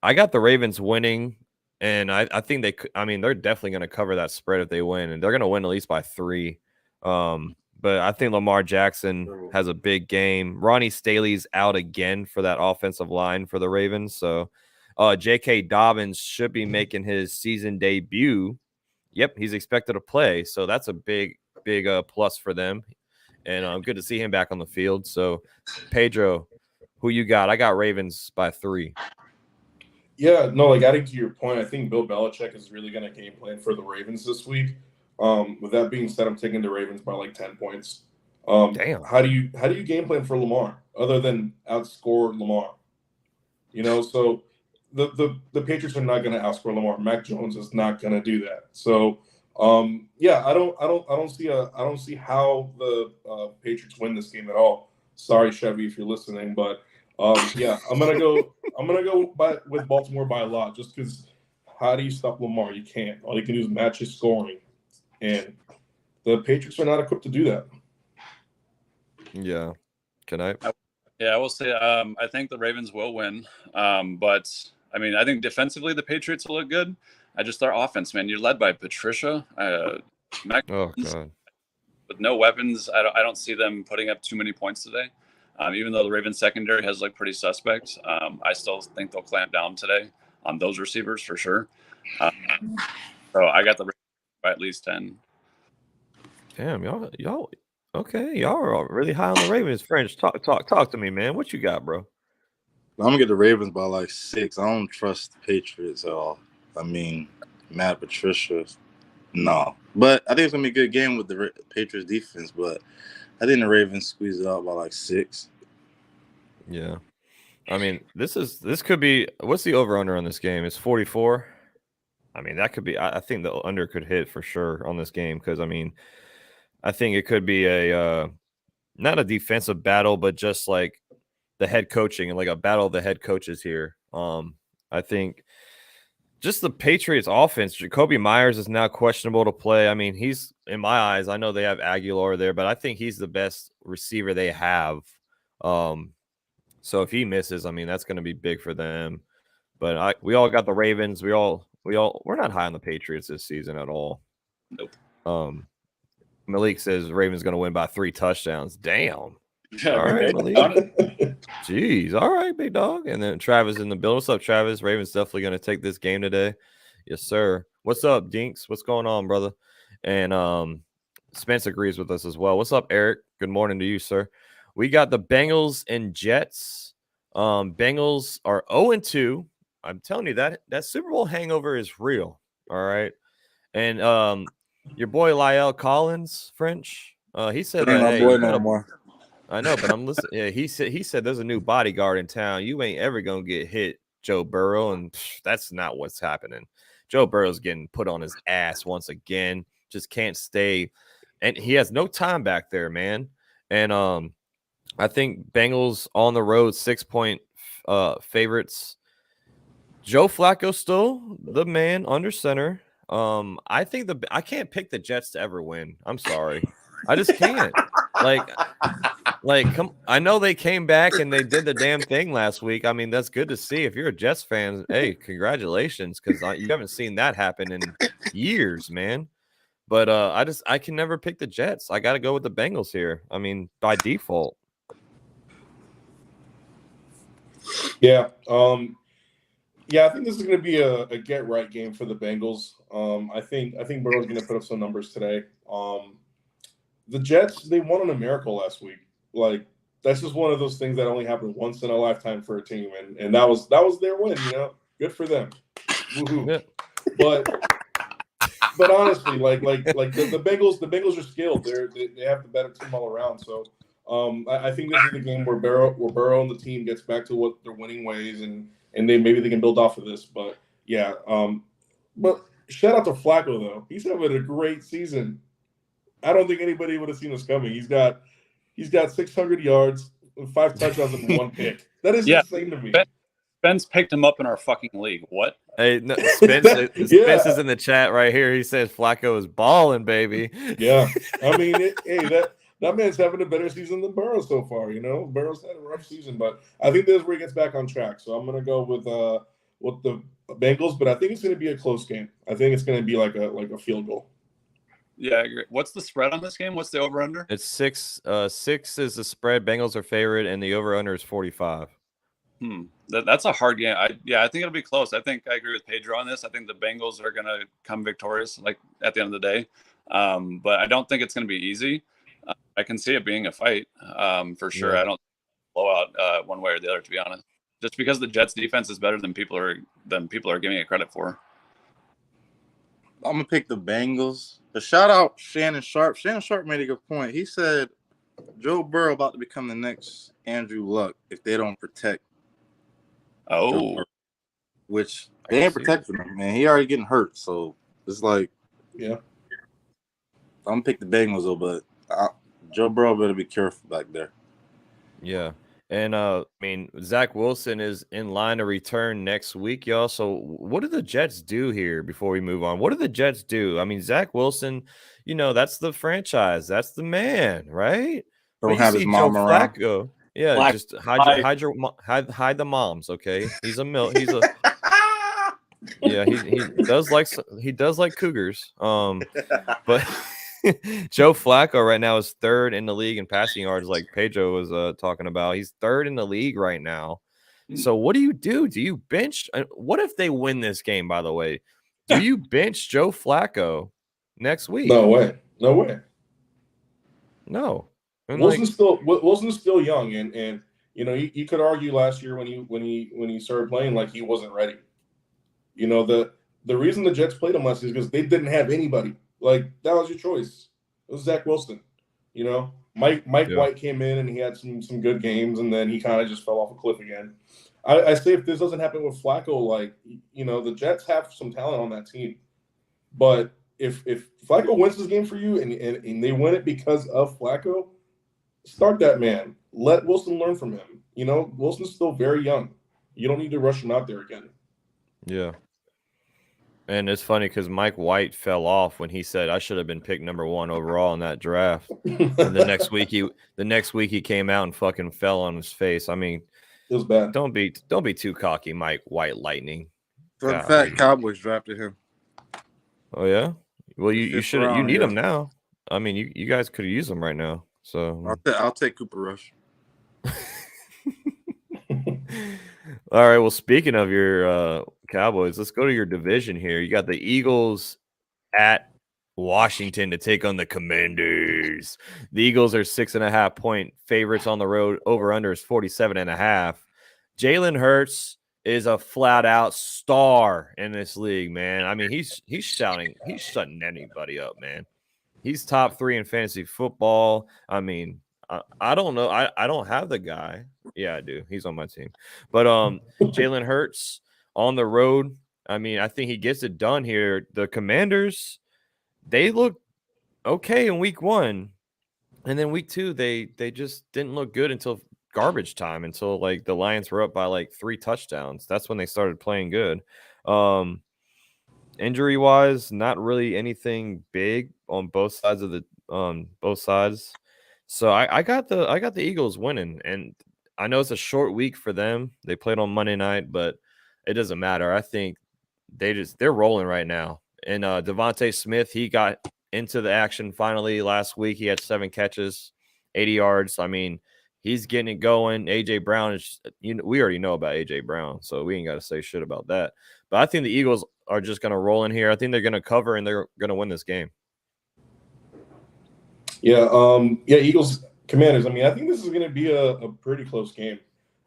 Speaker 1: I got the Ravens winning, and I think they're definitely going to cover that spread if they win, and they're going to win at least by 3. But I think Lamar Jackson has a big game. Ronnie Staley's out again for that offensive line for the Ravens. So J.K. Dobbins should be making his season debut. Yep, he's expected to play. So that's a big plus for them. And good to see him back on the field. So, Pedro, who you got? I got Ravens by 3.
Speaker 3: Yeah, no, like adding to your point, I think Bill Belichick is really going to game plan for the Ravens this week. With that being said, I'm taking the Ravens by like 10 points.
Speaker 1: Damn.
Speaker 3: How do you game plan for Lamar other than outscore Lamar? You know, so the Patriots are not going to outscore Lamar. Mac Jones is not going to do that. So yeah, I don't see how the Patriots win this game at all. Sorry, Chevy, if you're listening, but yeah, I'm gonna go with Baltimore by a lot, just because. How do you stop Lamar? You can't. All you can do is match his scoring, and the Patriots are not equipped to do that.
Speaker 1: Yeah, can I?
Speaker 2: Yeah, I will say I think the Ravens will win, but I mean I think defensively the Patriots will look good. I just their offense, man. You're led by Patricia. Mac,
Speaker 1: Oh God.
Speaker 2: with no weapons, I don't see them putting up too many points today. Even though the Ravens secondary has looked pretty suspect, I still think they'll clamp down today on those receivers for sure. So I got the Ravens by at least 10.
Speaker 1: Damn, y'all. Okay, y'all are really high on the Ravens. French, talk to me, man. What you got, bro?
Speaker 4: I'm gonna get the Ravens by like 6. I don't trust the Patriots at all. I mean, Matt Patricia, no. But I think it's gonna be a good game with the Patriots defense. But I think the Ravens squeeze it out by like 6.
Speaker 1: Yeah, I mean, this could be. What's the over under on this game? It's 44. I mean, that could be. I think the under could hit for sure on this game because I mean, I think it could be a not a defensive battle, but just like the head coaching and like a battle of the head coaches here. I think just the Patriots offense. Jacoby Myers is now questionable to play. I mean, he's in my eyes. I know they have Aguilar there, but I think he's the best receiver they have. So if he misses, I mean, that's going to be big for them. But we all got the Ravens. We all we're not high on the Patriots this season at all.
Speaker 2: Nope.
Speaker 1: Malik says Ravens going to win by 3 touchdowns. Damn.
Speaker 2: Yeah,
Speaker 1: All right,
Speaker 2: okay.
Speaker 1: Malik. Jeez. All right, big dog. And then Travis in the building. What's up, Travis? Ravens definitely going to take this game today. Yes, sir. What's up, Dinks? What's going on, brother? And Spence agrees with us as well. What's up, Eric? Good morning to you, sir. We got the Bengals and Jets. Bengals are 0-2. I'm telling you that Super Bowl hangover is real. All right. And your boy Lyle Collins, French, he said that,
Speaker 4: my
Speaker 1: hey,
Speaker 4: boy no more.
Speaker 1: I know, but I'm listening. Yeah, he said there's a new bodyguard in town. You ain't ever gonna get hit, Joe Burrow, and that's not what's happening. Joe Burrow's getting put on his ass once again. Just can't stay, and he has no time back there, man. And I think Bengals on the road 6-point favorites. Joe Flacco still the man under center. I think I can't pick the Jets to ever win. I'm sorry, I just can't. Come. I know they came back and they did the damn thing last week. I mean, that's good to see. If you're a Jets fan, hey, congratulations, because you haven't seen that happen in years, man. But I can never pick the Jets. I got to go with the Bengals here. I mean, by default.
Speaker 3: Yeah. Yeah, I think this is going to be a get right game for the Bengals. I think Burrow's going to put up some numbers today. The Jets, they won on a miracle last week. Like, that's just one of those things that only happen once in a lifetime for a team, and that was their win. Good for them. Woohoo! Yeah. But honestly, like the Bengals are skilled. They have the better team all around. So I think this is the game where Burrow and the team gets back to what their winning ways, and maybe they can build off of this. But yeah, but shout out to Flacco though. He's having a great season. I don't think anybody would have seen this coming. He's got 600 yards, 5 touchdowns, and 1 pick. That is insane to me.
Speaker 2: Spence picked him up in our fucking league. What?
Speaker 1: Hey, no, Spence is in the chat right here. He says Flacco is balling, baby.
Speaker 3: Yeah, I mean, that man's having a better season than Burrow so far. Burrow's had a rough season, but I think this is where he gets back on track. So I'm gonna go with the Bengals, but I think it's gonna be a close game. I think it's gonna be like a field goal.
Speaker 2: Yeah, I agree. What's the spread on this game? What's the over/under?
Speaker 1: It's 6. 6 is the spread. Bengals are favored, and the over/under is 45.
Speaker 2: That's a hard game. I think it'll be close. I think I agree with Pedro on this. I think the Bengals are going to come victorious, like at the end of the day. But I don't think it's going to be easy. I can see it being a fight for sure. Yeah. I don't blow out one way or the other, to be honest. Just because the Jets' defense is better than people are giving it credit for.
Speaker 4: I'm gonna pick the Bengals. But shout out Shannon Sharp. Shannon Sharp made a good point. He said Joe Burrow about to become the next Andrew Luck if they don't protect. Which they ain't protecting him, man. He already getting hurt, so it's like,
Speaker 3: yeah.
Speaker 4: I'm gonna pick the Bengals though, but Joe Burrow better be careful back there.
Speaker 1: Yeah. And, I mean, Zach Wilson is in line to return next week, y'all. So what do the Jets do here before we move on? What do the Jets do? I mean, Zach Wilson, that's the franchise. That's the man, right?
Speaker 4: Don't have his mom around.
Speaker 1: Flacco, yeah, just hide the moms, okay? He's a yeah, he does like cougars. But Joe Flacco right now is 3rd in the league in passing yards, like Pedro was talking about. He's 3rd in the league right now. So what do you do? Do you bench? What if they win this game, by the way? Do you bench Joe Flacco next week?
Speaker 3: No way.
Speaker 1: No.
Speaker 3: Wilson's still young, and you could argue last year when he started playing like he wasn't ready. The reason the Jets played him last year is because they didn't have anybody. Like, that was your choice. It was Zach Wilson. Mike White came in and he had some good games, and then he kind of just fell off a cliff again. I say if this doesn't happen with Flacco, the Jets have some talent on that team. But if Flacco wins this game for you and they win it because of Flacco, start that man. Let Wilson learn from him. Wilson's still very young. You don't need to rush him out there again.
Speaker 1: Yeah. And it's funny because Mike White fell off when he said I should have been picked number 1 overall in that draft. And the next week he came out and fucking fell on his face. I mean,
Speaker 3: it was bad.
Speaker 1: Don't be too cocky, Mike White Lightning.
Speaker 4: Fun fact: Cowboys drafted him.
Speaker 1: Oh yeah. Well, you should. You need
Speaker 4: yeah.
Speaker 1: him now. I mean, you guys could use him right now. So
Speaker 4: I'll take Cooper Rush.
Speaker 1: All right. Well, speaking of your Cowboys, let's go to your division here. You got the Eagles at Washington to take on the Commanders. The Eagles are 6.5-point favorites on the road. Over under is 47.5. Jalen Hurts is a flat out star in this league, man. I mean, he's shutting anybody up, man. He's top 3 in fantasy football. I mean, I don't know. I don't have the guy. Yeah, I do. He's on my team. But Jalen Hurts on the road. I mean, I think he gets it done here. The Commanders, they look okay in week 1. And then week 2, they just didn't look good until garbage time, until like the Lions were up by like 3 touchdowns. That's when they started playing good. Injury wise, not really anything big on both sides of the both sides. So I got the Eagles winning, and I know it's a short week for them. They played on Monday night, but it doesn't matter. I think they're rolling right now. And Devontae Smith, he got into the action finally last week. He had 7 catches, 80 yards. I mean, he's getting it going. AJ Brown is, we already know about AJ Brown, so we ain't got to say shit about that. But I think the Eagles are just going to roll in here. I think they're going to cover and they're going to win this game.
Speaker 3: Yeah, Eagles Commanders. I mean, I think this is going to be a pretty close game.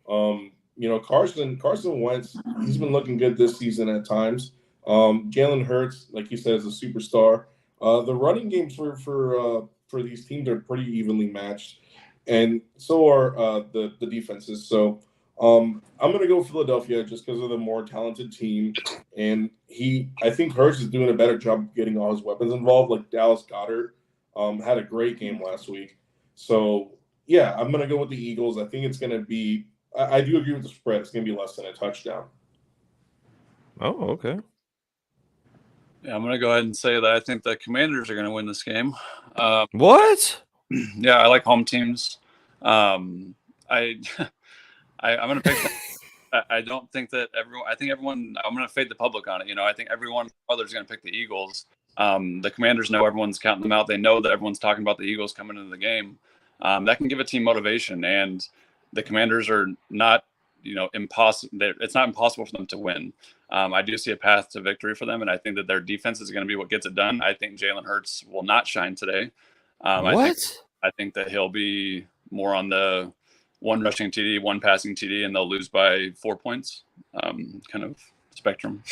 Speaker 3: Carson Wentz, he's been looking good this season at times. Jalen Hurts, like you said, is a superstar. The running games for these teams are pretty evenly matched, and so are the defenses. So I'm going to go Philadelphia just because of the more talented team, and I think Hurts is doing a better job getting all his weapons involved. Like Dallas Goedert had a great game last week. So yeah, I'm going to go with the Eagles. I think it's going to be. I do agree with the spread. It's going to be less than a touchdown.
Speaker 1: Oh, okay.
Speaker 2: Yeah, I'm going to go ahead and say that I think the Commanders are going to win this game.
Speaker 1: What?
Speaker 2: Yeah, I like home teams. I'm going to pick. I don't think that everyone. I think everyone. I'm going to fade the public on it. I think everyone others going to pick the Eagles. The Commanders know everyone's counting them out. They know that everyone's talking about the Eagles coming into the game. That can give a team motivation, and the Commanders are not, impossible. It's not impossible for them to win. I do see a path to victory for them, and I think that their defense is going to be what gets it done. I think Jalen Hurts will not shine today.
Speaker 1: What?
Speaker 2: I think that he'll be more on the 1 rushing TD, 1 passing TD, and they'll lose by 4 points, kind of spectrum.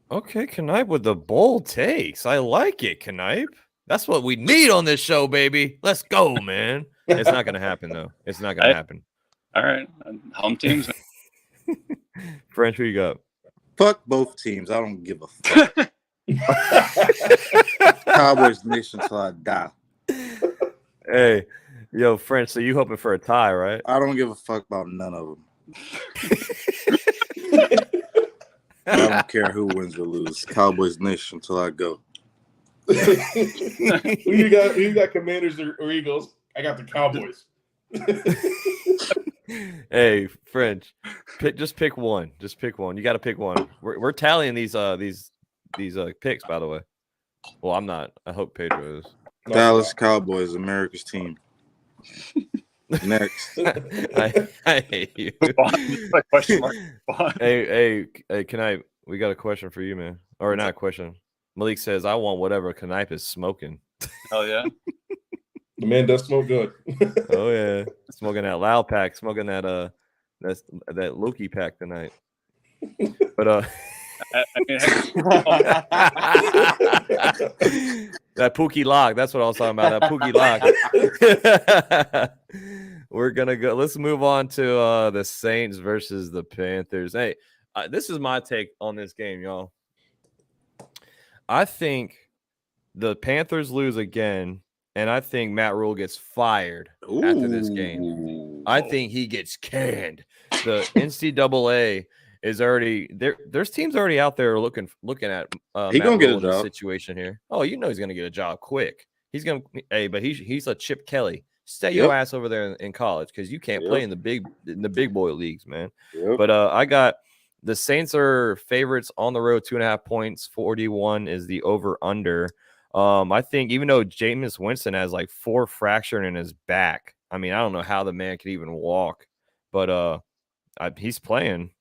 Speaker 1: Okay, Knipe with the bold takes. I like it, Knipe. That's what we need on this show, baby. Let's go, man. It's not going to happen, though. It's not going to happen.
Speaker 2: All right. Home teams.
Speaker 1: French, who you got?
Speaker 4: Fuck both teams. I don't give a fuck. Cowboys nation till I die.
Speaker 1: Hey, yo, French, so you hoping for a tie, right?
Speaker 4: I don't give a fuck about none of them. I don't care who wins or loses. Cowboys nation till I go.
Speaker 3: Who you got, Commanders or Eagles? I got the Cowboys.
Speaker 1: Hey, French, just pick one. Just pick one. You got to pick one. We're tallying these picks, by the way. Well, I'm not. I hope Pedro is.
Speaker 4: Dallas Cowboys, America's team. Next.
Speaker 1: I hate you. Hey, Knipe, we got a question for you, man. Or not a question. Malik says, I want whatever Knipe is smoking.
Speaker 2: Hell yeah.
Speaker 3: The man does smoke good.
Speaker 1: Oh yeah. Smoking that loud pack, smoking that Loki pack tonight. But that Pookie Lock, that's what I was talking about. That Pookie Lock. We're gonna go. Let's move on to the Saints versus the Panthers. Hey, this is my take on this game, y'all. I think the Panthers lose again, and I think Matt Rule gets fired after this game. I think he gets canned. The NCAA is already there. There's teams already out there looking at
Speaker 4: he gonna get a job
Speaker 1: situation here. Oh, he's gonna get a job quick. He's gonna. Hey, but he's a Chip Kelly. Stay your ass over there in college because you can't play in the big boy leagues, man. But I got The Saints are favorites on the road, 2.5 points. 41 is the over/under. I think even though Jameis Winston has like 4 fractured in his back, I mean, I don't know how the man could even walk, but he's playing.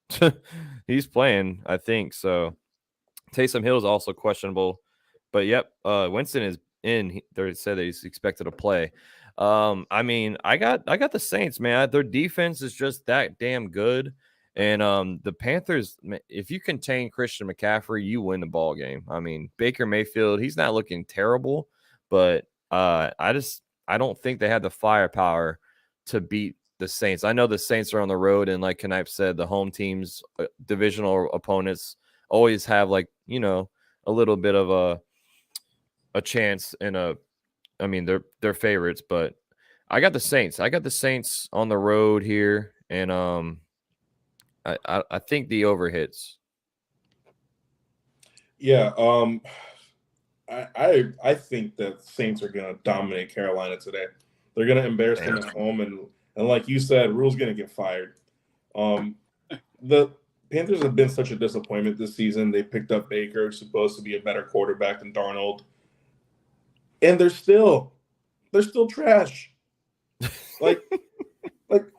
Speaker 1: He's playing, I think. So Taysom Hill is also questionable, but yep, Winston is in. They said that he's expected to play. I mean, I got the Saints, man. Their defense is just that damn good. And the Panthers, if you contain Christian McCaffrey, you win the ball game. I mean, Baker Mayfield, he's not looking terrible, but I don't think they had the firepower to beat the Saints. I know the Saints are on the road, and like Knipe said, the home teams, divisional opponents, always have like, you know, a little bit of a chance and I mean, they're favorites, but I got the Saints. I got the Saints on the road here, and I think the over hits.
Speaker 3: Yeah, I think that Saints are going to dominate Carolina today. They're going to embarrass them at home, and like you said, Rule's going to get fired. The Panthers have been such a disappointment this season. They picked up Baker, supposed to be a better quarterback than Darnold, and they're still trash. Like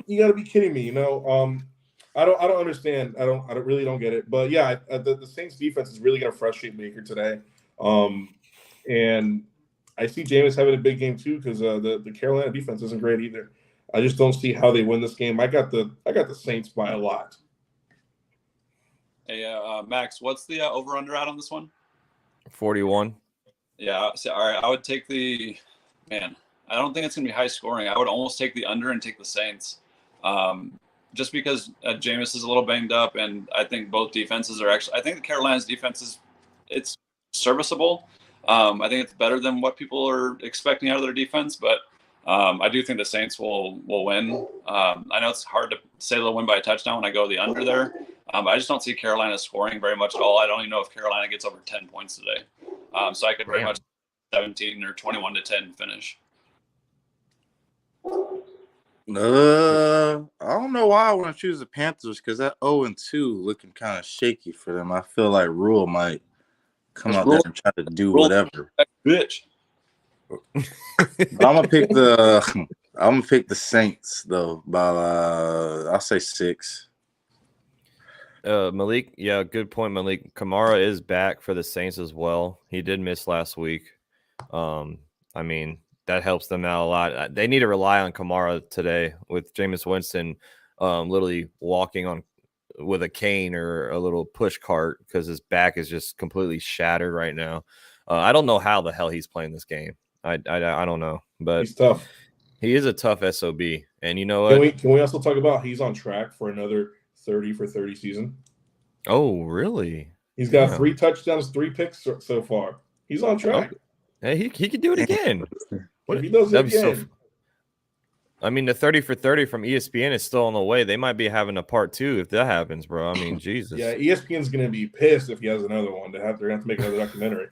Speaker 3: you got to be kidding me, you know? I don't understand. I really don't get it. But yeah, the Saints defense is really going to frustrate Baker today. And I see Jameis having a big game too, because the Carolina defense isn't great either. I just don't see how they win this game. I got the Saints by a lot.
Speaker 5: Hey, Max, what's the over/under out on this one?
Speaker 1: 41.
Speaker 5: Yeah, so, all right. I would take I don't think it's going to be high scoring. I would almost take the under and take the Saints. Just because Jameis is a little banged up, and I think both defenses are I think the Carolina's defense it's serviceable. I think it's better than what people are expecting out of their defense, but I do think the Saints will win. I know it's hard to say they'll win by a touchdown when I go the under there. I just don't see Carolina scoring very much at all. I don't even know if Carolina gets over 10 points today. So I could very much 17 or 21-10 finish.
Speaker 4: I don't know why I want to choose the Panthers, because that 0-2 looking kind of shaky for them. I feel like Rule might come out there and try to do whatever.
Speaker 5: Bitch.
Speaker 4: I'm gonna pick the Saints though by I'll say 6.
Speaker 1: Malik, yeah, good point, Malik. Kamara is back for the Saints as well. He did miss last week. I mean, that helps them out a lot. They need to rely on Kamara today with Jameis Winston literally walking with a cane or a little push cart because his back is just completely shattered right now. I don't know how the hell he's playing this game. I don't know, but
Speaker 3: He's tough.
Speaker 1: He is a tough SOB. And you know what?
Speaker 3: Can we also talk about he's on track for another 30 for 30 season?
Speaker 1: Oh, really?
Speaker 3: He's got 3 touchdowns, 3 picks so far. He's on track.
Speaker 1: Oh, hey, he could do it again.
Speaker 3: If he does it again.
Speaker 1: I mean, the 30 for 30 from ESPN is still on the way. They might be having a part 2 if that happens, bro. I mean, Jesus.
Speaker 3: Yeah, ESPN's going to be pissed if he has another one. They're going to have to make another documentary.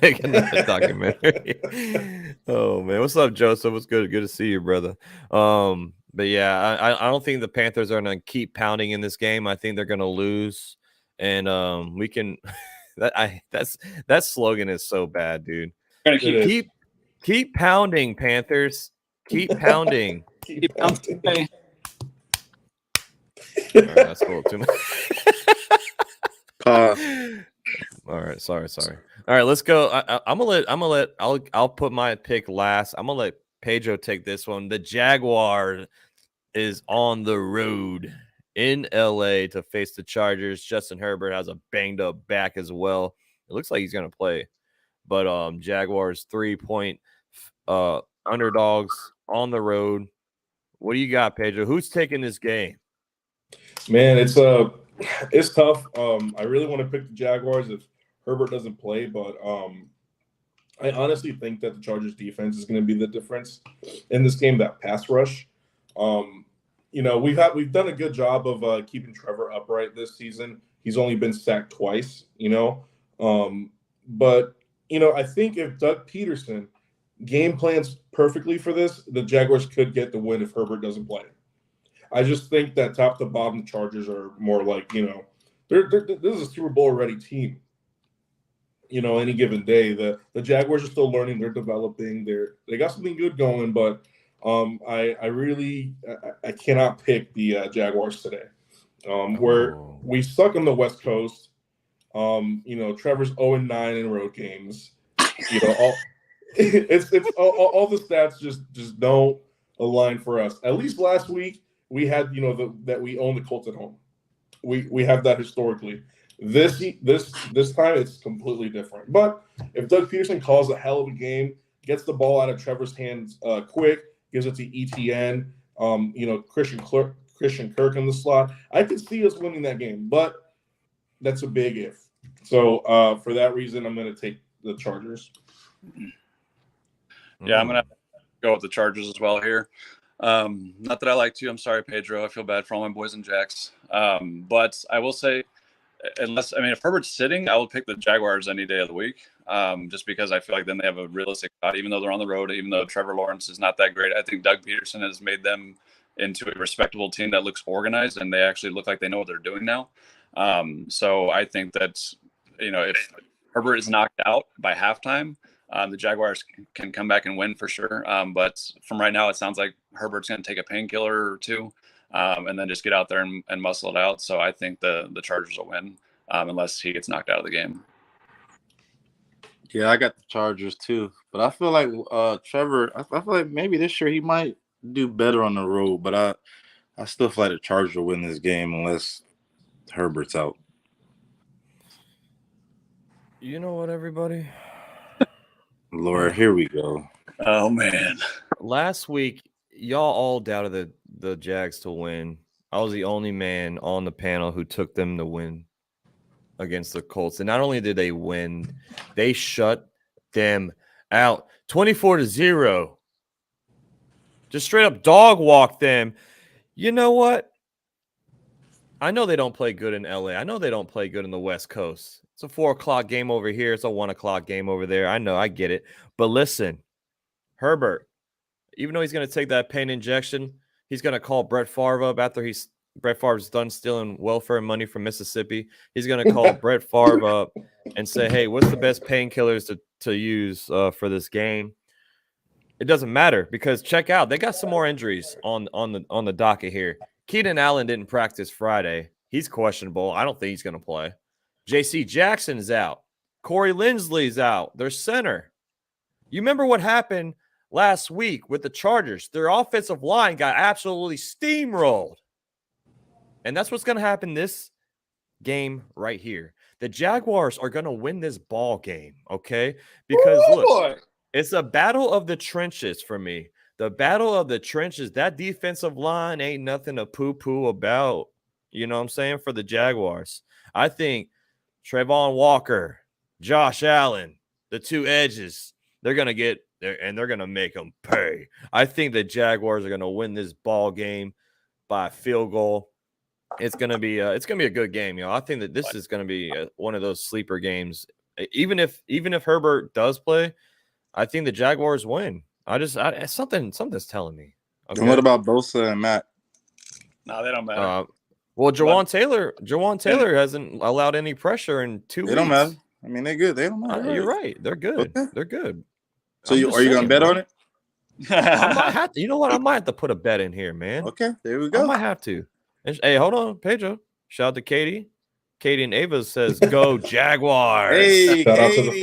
Speaker 1: Make another documentary. Oh, man. What's up, Joseph? What's good? Good to see you, brother. But yeah, I don't think the Panthers are going to keep pounding in this game. I think they're going to lose. And we can that slogan is so bad, dude. Keep pounding, Panthers. Keep pounding.
Speaker 3: Keep pounding.
Speaker 5: Hey.
Speaker 1: All right, that's a little too much. All right, sorry. All right, let's go. I'll put my pick last. I'm gonna let Pedro take this one. The Jaguar is on the road in LA to face the Chargers. Justin Herbert has a banged up back as well. It looks like he's gonna play, but Jaguars 3-point underdogs on the road. What do you got, Pedro? Who's taking this game?
Speaker 3: Man, it's tough. I really want to pick the Jaguars if Herbert doesn't play, but I honestly think that the Chargers defense is going to be the difference in this game. That pass rush. You know, we've done a good job of keeping Trevor upright this season. He's only been sacked twice. You know, but you know, I think if Doug Peterson game plans perfectly for this, the Jaguars could get the win if Herbert doesn't play. I just think that top to bottom, the Chargers are more like, this is a Super Bowl ready team. Any given day. The Jaguars are still learning. They're developing. They got something good going, but I cannot pick the Jaguars today. Where we suck on the West Coast. Trevor's 0-9 in road games. All the stats just don't align for us. At least last week we had that we own the Colts at home. We have that historically. This time it's completely different. But if Doug Peterson calls a hell of a game, gets the ball out of Trevor's hands quick, gives it to ETN, Christian Kirk in the slot, I could see us winning that game. But that's a big if. So for that reason, I'm going to take the Chargers.
Speaker 5: Yeah, I'm going to go with the Chargers as well here. Not that I like to. I'm sorry, Pedro. I feel bad for all my boys and Jacks. But I will say, if Herbert's sitting, I will pick the Jaguars any day of the week, just because I feel like then they have a realistic shot, even though they're on the road, even though Trevor Lawrence is not that great. I think Doug Peterson has made them into a respectable team that looks organized, and they actually look like they know what they're doing now. So I think that, if Herbert is knocked out by halftime, the Jaguars can come back and win for sure. But from right now, it sounds like Herbert's going to take a painkiller or two, and then just get out there and muscle it out. So I think the Chargers will win, unless he gets knocked out of the game.
Speaker 4: Yeah, I got the Chargers too. But I feel like Trevor, I feel like maybe this year he might do better on the road. But I still feel like the Chargers will win this game unless Herbert's out.
Speaker 1: You know what, everybody?
Speaker 4: Lord, here we go.
Speaker 5: Oh, man.
Speaker 1: Last week, y'all all doubted the Jags to win. I was the only man on the panel who took them to win against the Colts. And not only did they win, they shut them out 24-0. Just straight up dog walked them. You know what? I know they don't play good in LA. I know they don't play good in the West Coast. It's a 4:00 game over here. It's a 1:00 game over there. I know. I get it. But listen, Herbert, even though he's going to take that pain injection, he's going to call Brett Favre up after Brett Favre's done stealing welfare money from Mississippi. He's going to call Brett Favre up and say, hey, what's the best painkillers to use for this game? It doesn't matter because check out. They got some more injuries on the docket here. Keenan Allen didn't practice Friday. He's questionable. I don't think he's going to play. J.C. Jackson's out. Corey Linsley's out. Their center. You remember what happened last week with the Chargers? Their offensive line got absolutely steamrolled. And that's what's going to happen this game right here. The Jaguars are going to win this ball game, okay? Because, look, it's a battle of the trenches for me. The battle of the trenches, that defensive line ain't nothing to poo-poo about. You know what I'm saying? For the Jaguars. I think Trayvon Walker, Josh Allen, the two edges, they're going to get there and they're going to make them pay. I think the Jaguars are going to win this ball game by a field goal. It's going to be a good game, I think that this is going to be one of those sleeper games. Even if Herbert does play, I think the Jaguars win. Something's telling me. Okay?
Speaker 4: And what about Bosa and Matt?
Speaker 5: No, they don't matter.
Speaker 1: Well, Jawan Taylor hasn't allowed any pressure in 2 weeks.
Speaker 4: They don't matter. I mean, they're good. They don't matter.
Speaker 1: You're right. They're good.
Speaker 4: Okay.
Speaker 1: They're good.
Speaker 4: So are you gonna bet on it?
Speaker 1: I might have to. You know what? I might have to put a bet in here, man.
Speaker 4: Okay, there we go.
Speaker 1: I might have to. Hey, hold on, Pedro. Shout out to Katie. Katie and Ava says, "Go Jaguars!"
Speaker 3: Hey, shout out to the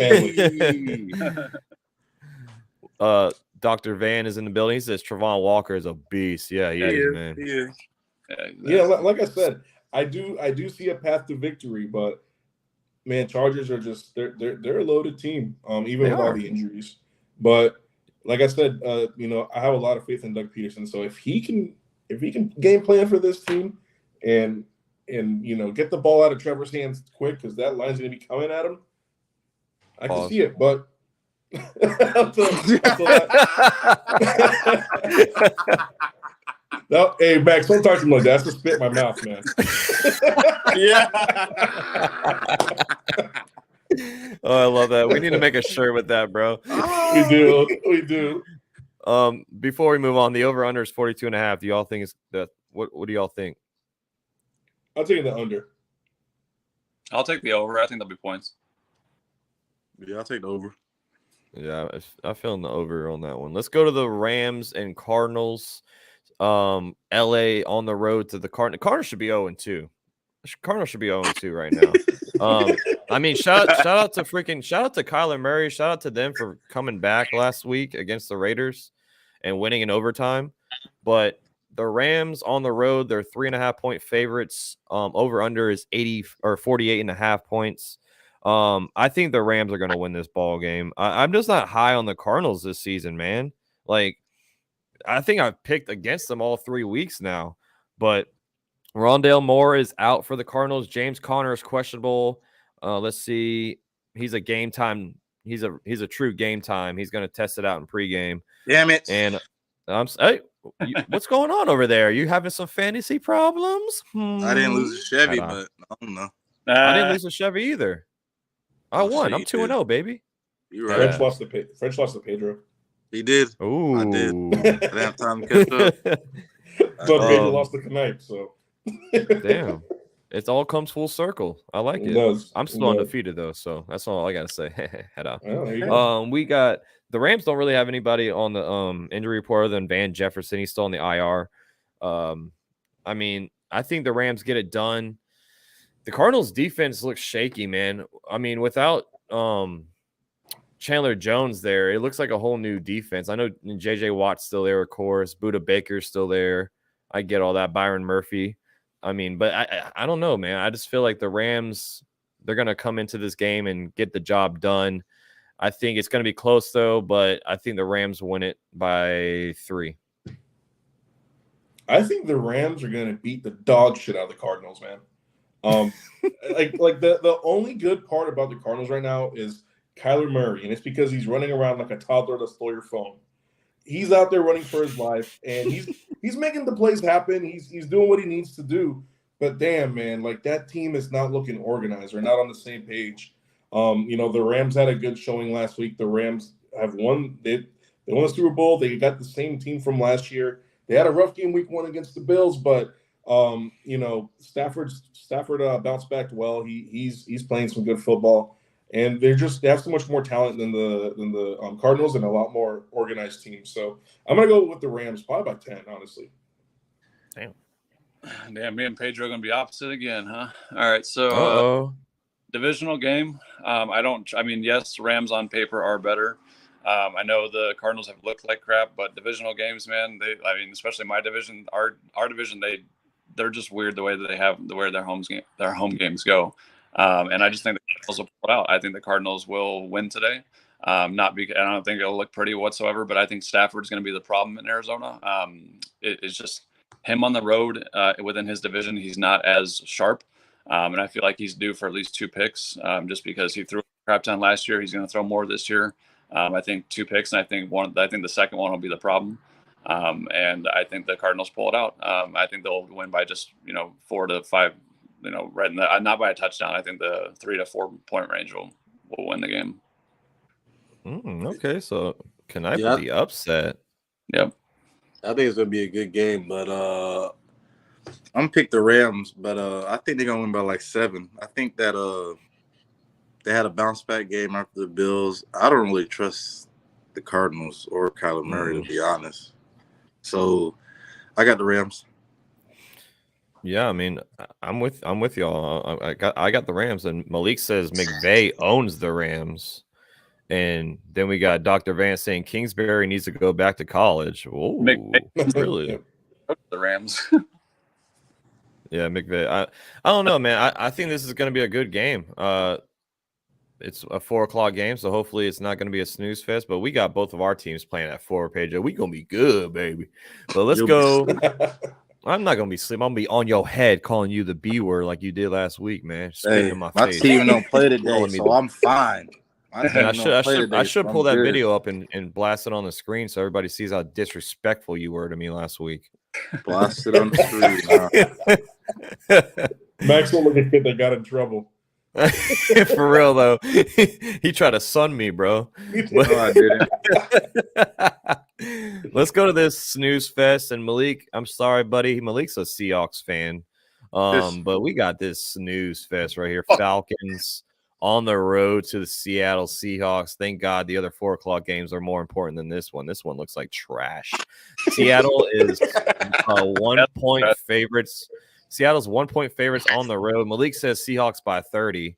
Speaker 1: family. Dr. Van is in the building. He says Trayvon Walker is a beast. Yeah, he is, man.
Speaker 4: He is.
Speaker 3: Yeah, like I said, I do see a path to victory, but man, Chargers are just they're a loaded team, even with all the injuries. But like I said, I have a lot of faith in Doug Peterson. So if he can game plan for this team and get the ball out of Trevor's hands quick because that line's going to be coming at him, I can see it. But no, hey Max, don't talk to me like that. That's just spit in my mouth, man.
Speaker 4: Yeah.
Speaker 1: Oh, I love that. We need to make a shirt with that, bro.
Speaker 3: We do.
Speaker 1: Before we move on, the over/under is 42.5. Do y'all think What do y'all think?
Speaker 3: I'll take the under.
Speaker 5: I'll take the over. I think there'll be points.
Speaker 4: Yeah, I'll take the over.
Speaker 1: Yeah, I feel in the over on that one. Let's go to the Rams and Cardinals. LA on the road to the Cardinals. Cardinals should be 0-2. Cardinals should be 0-2 right now. I mean, shout out to Kyler Murray. Shout out to them for coming back last week against the Raiders and winning in overtime. But the Rams on the road, they're 3.5-point favorites. Over under is 48.5 points. I think the Rams are going to win this ball game. I'm just not high on the Cardinals this season, man. Like, I think I've picked against them all 3 weeks now, but Rondale Moore is out for the Cardinals. James Conner is questionable. Let's see. He's a game time. He's a true game time. He's going to test it out in pregame.
Speaker 4: Damn it.
Speaker 1: And what's going on over there? You having some fantasy problems?
Speaker 4: I didn't lose a Chevy, but I don't know.
Speaker 1: I didn't lose a Chevy either. I won.
Speaker 4: Shit,
Speaker 1: I'm 2-0, baby.
Speaker 4: You're right.
Speaker 3: French lost to Pedro.
Speaker 4: He did.
Speaker 1: Ooh.
Speaker 4: I did. I didn't have time to catch up.
Speaker 3: But Pedro lost the Knife, so.
Speaker 1: Damn. It all comes full circle. I like it.
Speaker 3: Does.
Speaker 1: I'm still undefeated, though, so that's all I got to say. Head out.
Speaker 3: Oh, there you go.
Speaker 1: We got the Rams don't really have anybody on the injury report other than Van Jefferson. He's still on the IR. I mean, I think the Rams get it done. The Cardinals' defense looks shaky, man. I mean, without Chandler Jones there, it looks like a whole new defense. I know J.J. Watt's still there, of course. Buda Baker's still there. I get all that. Byron Murphy. I mean, but I don't know, man. I just feel like the Rams, they're going to come into this game and get the job done. I think it's going to be close, though, but I think the Rams win it by 3.
Speaker 3: I think the Rams are going to beat the dog shit out of the Cardinals, man. Like the only good part about the Cardinals right now is Kyler Murray, and it's because he's running around like a toddler to stole your phone. He's out there running for his life, and he's making the plays happen. He's doing what he needs to do. But damn, man, like that team is not looking organized. They're not on the same page. The Rams had a good showing last week. The Rams have won. They won the Super Bowl. They got the same team from last year. They had a rough game week 1 against the Bills, but Stafford bounced back well. He's playing some good football, and they have so much more talent than the Cardinals and a lot more organized team. So I'm gonna go with the Rams, probably by 10, honestly.
Speaker 5: Damn, me and Pedro are gonna be opposite again, huh? All right, so divisional game. Yes, Rams on paper are better. I know the Cardinals have looked like crap, but divisional games, man, especially my division, our division, they're just weird the way that their home games go. And I just think the Cardinals will pull it out. I think the Cardinals will win today. I don't think it'll look pretty whatsoever, but I think Stafford's going to be the problem in Arizona. It's just him on the road within his division. He's not as sharp. And I feel like he's due for at least 2 picks just because he threw a crap ton last year. He's going to throw more this year. I think 2 picks, and I think the second one will be the problem. And I think the Cardinals pull it out. I think they'll win by just 4 to 5, right in the not by a touchdown. I think the 3 to 4 point range will win the game.
Speaker 1: Okay, so can I be upset?
Speaker 5: Yep.
Speaker 4: I think it's gonna be a good game, but I'm gonna pick the Rams, but I think they're gonna win by like 7. I think that they had a bounce back game after the Bills. I don't really trust the Cardinals or Kyler Murray, to be honest. So I got the Rams.
Speaker 1: Yeah, I mean, I'm with y'all. I got the Rams, and Malik says McVay owns the Rams. And then we got Dr. Vance saying Kingsbury needs to go back to college. Oh, really?
Speaker 5: The Rams.
Speaker 1: Yeah, McVay. I don't know, man. I think this is going to be a good game. It's a 4:00 game, so hopefully it's not going to be a snooze fest. But we got both of our teams playing at 4, Pedro. We gonna be good, baby. But let's go. I'm not gonna be sleeping. I'm gonna be on your head calling you the B word like you did last week, man. Spitting in my face.
Speaker 4: My team don't play today, so I'm fine.
Speaker 1: I should pull that video up and blast it on the screen so everybody sees how disrespectful you were to me last week.
Speaker 4: Blast it on the screen.
Speaker 3: Max will look a kid that got in trouble.
Speaker 1: For real though, he tried to sun me, bro.
Speaker 4: No, I didn't.
Speaker 1: Let's go to this snooze fest. And Malik, I'm sorry, buddy. Malik's a Seahawks fan. But we got this snooze fest right here. Falcons on the road to the Seattle Seahawks. Thank God the other 4 o'clock games are more important than this one. This one looks like trash. Seattle is 1 point favorites. Seattle's 1 point favorites on the road. Malik says Seahawks by 30.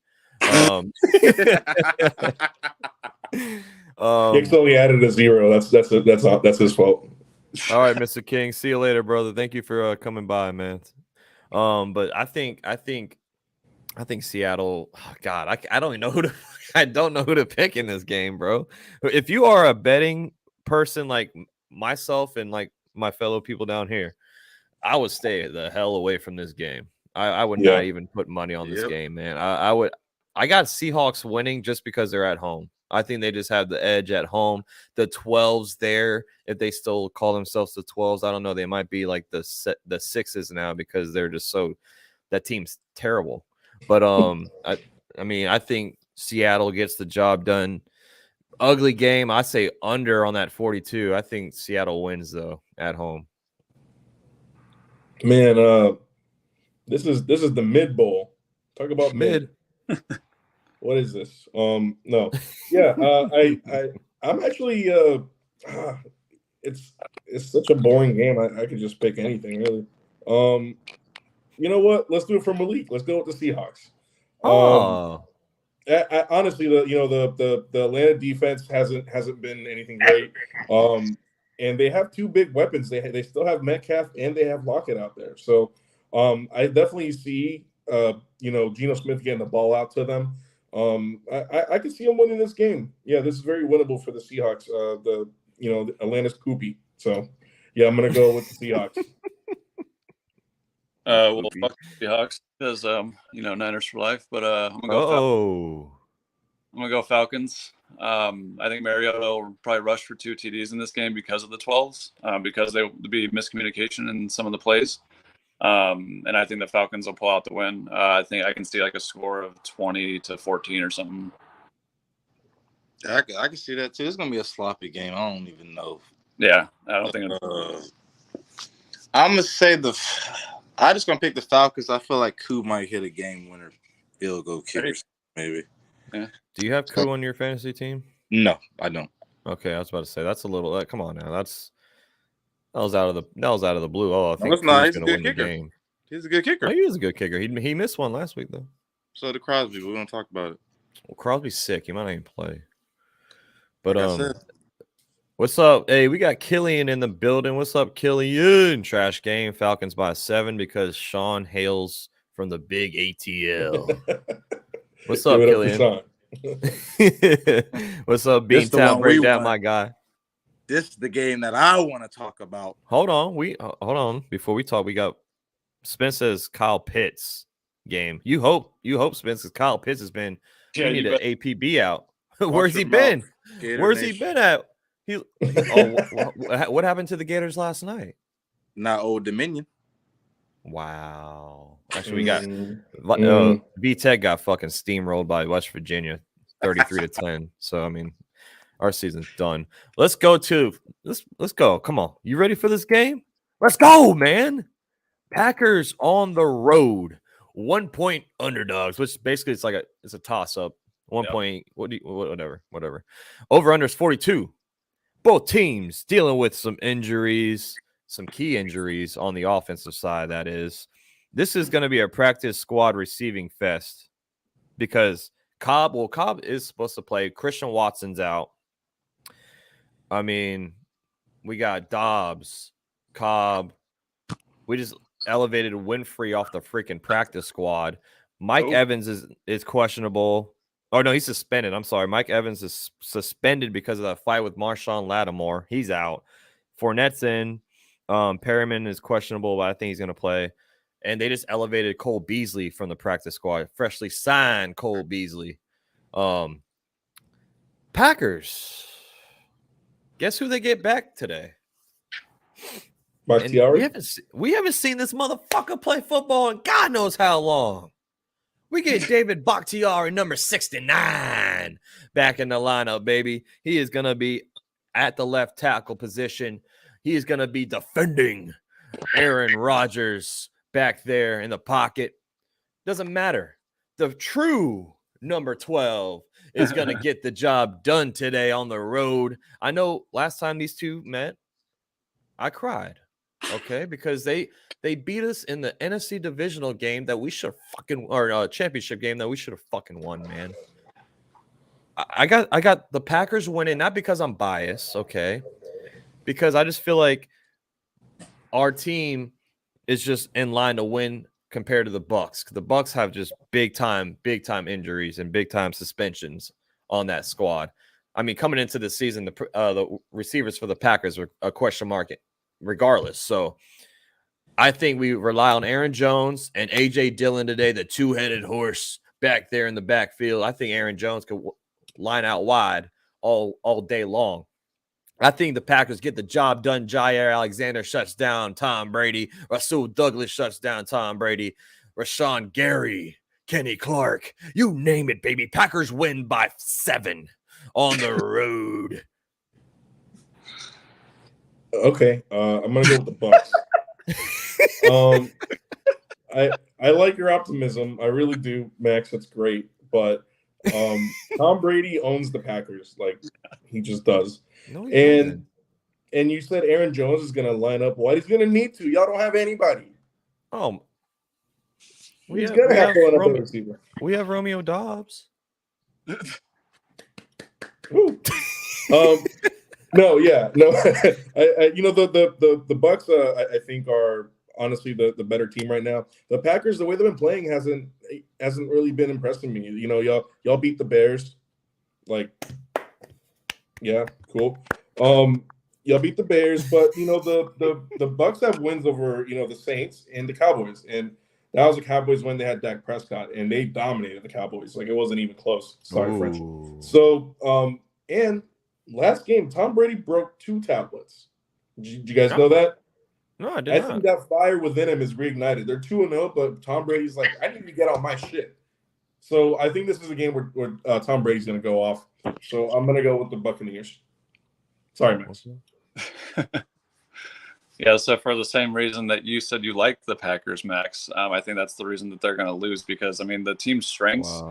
Speaker 3: Nick's only added a 0. That's his fault.
Speaker 1: All right, Mr. King. See you later, brother. Thank you for coming by, man. But I think Seattle. Oh God, I don't even know who to. I don't know who to pick in this game, bro. If you are a betting person like myself and like my fellow people down here, I would stay the hell away from this game. I would not even put money on this game, man. I would. I got Seahawks winning just because they're at home. I think they just have the edge at home. The 12s there, if they still call themselves the 12s, I don't know. They might be like the 6s now because they're just so – that team's terrible. But, I mean, I think Seattle gets the job done. Ugly game. I say under on that 42. I think Seattle wins, though, at home.
Speaker 3: Man, this is the mid bowl. Talk about mid. What is this? No. Yeah, I'm actually it's such a boring game. I could just pick anything really. You know what? Let's do it for Malik. Let's go with the Seahawks. I honestly, the Atlanta defense hasn't been anything great. And they have 2 big weapons. They still have Metcalf and they have Lockett out there. So I definitely see Geno Smith getting the ball out to them. I can see them winning this game. Yeah, this is very winnable for the Seahawks. Atlanta's poopy. So yeah, I'm gonna go with the Seahawks.
Speaker 5: Well, fuck the Seahawks because Niners for life. But I'm gonna go Falcons. I think Mariota will probably rush for 2 TDs in this game because of the 12s, because there will be miscommunication in some of the plays. And I think the Falcons will pull out the win. I think I can see like a score of 20-14 or something.
Speaker 4: I can see that too. It's gonna be a sloppy game. I don't even know.
Speaker 5: Yeah, I don't think.
Speaker 4: I'm gonna say I'm just gonna pick the Falcons. I feel like Koo might hit a game winner field goal kicker, maybe.
Speaker 5: Yeah.
Speaker 1: Do you have Koo on your fantasy team?
Speaker 4: No, I don't.
Speaker 1: Okay, I was about to say that's a little. Come on now, that was out of the blue. Oh, I think
Speaker 4: He's
Speaker 1: going
Speaker 4: a
Speaker 1: to win
Speaker 4: good
Speaker 1: the
Speaker 4: kicker.
Speaker 1: game.
Speaker 4: He's a good kicker.
Speaker 1: Oh, he is a good kicker. He missed one last week though.
Speaker 4: So did Crosby. We don't talk about it.
Speaker 1: Well, Crosby's sick. He might not even play. But
Speaker 4: like
Speaker 1: what's up? Hey, we got Killian in the building. What's up, Killian? Trash game. Falcons by 7 because Sean hails from the big ATL. What's up, Killian? What's up, Beantown Breakdown, my guy?
Speaker 4: This is the game that I want to talk about.
Speaker 1: Hold on. Hold on. Before we talk, we got Spence's Kyle Pitts game. You hope Spence's Kyle Pitts has been.
Speaker 5: Yeah,
Speaker 1: we need an APB out. Where's he
Speaker 4: mouth,
Speaker 1: been?
Speaker 4: Gator
Speaker 1: He been at? What happened to the Gators last night?
Speaker 4: Not Old Dominion.
Speaker 1: Wow. Actually, we got V-Tech got fucking steamrolled by West Virginia, 33-10. So I mean, our season's done. Let's go. Come on. You ready for this game? Let's go, man. Packers on the road. 1 point underdogs, which basically it's a toss-up. 1 point, whatever. Over-under is 42. Both teams dealing with some injuries, some key injuries on the offensive side, that is. This is going to be a practice squad receiving fest because Cobb is supposed to play. Christian Watson's out. I mean, we got Dobbs, Cobb. We just elevated Winfrey off the freaking practice squad. Mike Evans is questionable. Oh, no, he's suspended. I'm sorry. Mike Evans is suspended because of that fight with Marshawn Lattimore. He's out. Fournette's in. Perryman is questionable, but I think he's going to play. And they just elevated Cole Beasley from the practice squad. Freshly signed Cole Beasley. Packers. Guess who they get back today?
Speaker 3: Bakhtiari?
Speaker 1: We haven't seen this motherfucker play football in God knows how long. We get David Bakhtiari, number 69, back in the lineup, baby. He is going to be at the left tackle position. He is going to be defending Aaron Rodgers back there in the pocket. Doesn't matter. The true number 12 is going to get the job done today on the road. I know last time these two met, I cried, okay, because they beat us in the NFC divisional game that we should have fucking, or championship game that we should have fucking won, man. I got the Packers winning, not because I'm biased, okay, because I just feel like our team is just in line to win compared to the Bucs. The Bucs have just big time injuries and big time suspensions on that squad. I mean, coming into the season, the receivers for the Packers were a question mark regardless. So I think we rely on Aaron Jones and A.J. Dillon today, the two-headed horse back there in the backfield. I think Aaron Jones could line out wide all day long. I think the Packers get the job done. Jair Alexander shuts down Tom Brady. Rasul Douglas shuts down Tom Brady. Rashawn Gary, Kenny Clark, you name it, baby. Packers win by 7 on the road.
Speaker 3: Okay, I'm gonna go with the Bucs. I like your optimism. I really do, Max. That's great. But Tom Brady owns the Packers, like he just does.
Speaker 1: No,
Speaker 3: And you said Aaron Jones is gonna line up. What he's gonna need to? Y'all don't have anybody.
Speaker 1: He's
Speaker 3: gonna have to line up a receiver.
Speaker 1: We have Romeo Dobbs.
Speaker 3: No. I you know the Bucs I think are honestly the better team right now. The Packers, the way they've been playing hasn't really been impressing me. You know, y'all beat the Bears, like, yeah, cool. Y'all beat the Bears, but you know the Bucs have wins over, you know, the Saints and the Cowboys, and that was a Cowboys when they had Dak Prescott, and they dominated the Cowboys. Like, it wasn't even close. Sorry, French. So and last game, Tom Brady broke 2 tablets. Did you guys know that?
Speaker 1: No, I did not.
Speaker 3: I think that fire within him is reignited. They're 2-0, but Tom Brady's like, I need to get on my shit. So I think this is a game where Tom Brady's going to go off. So I'm going to go with the Buccaneers. Sorry, Max.
Speaker 5: Yeah, so for the same reason that you said you liked the Packers, Max, I think that's the reason that they're going to lose, because, I mean, the team's strengths,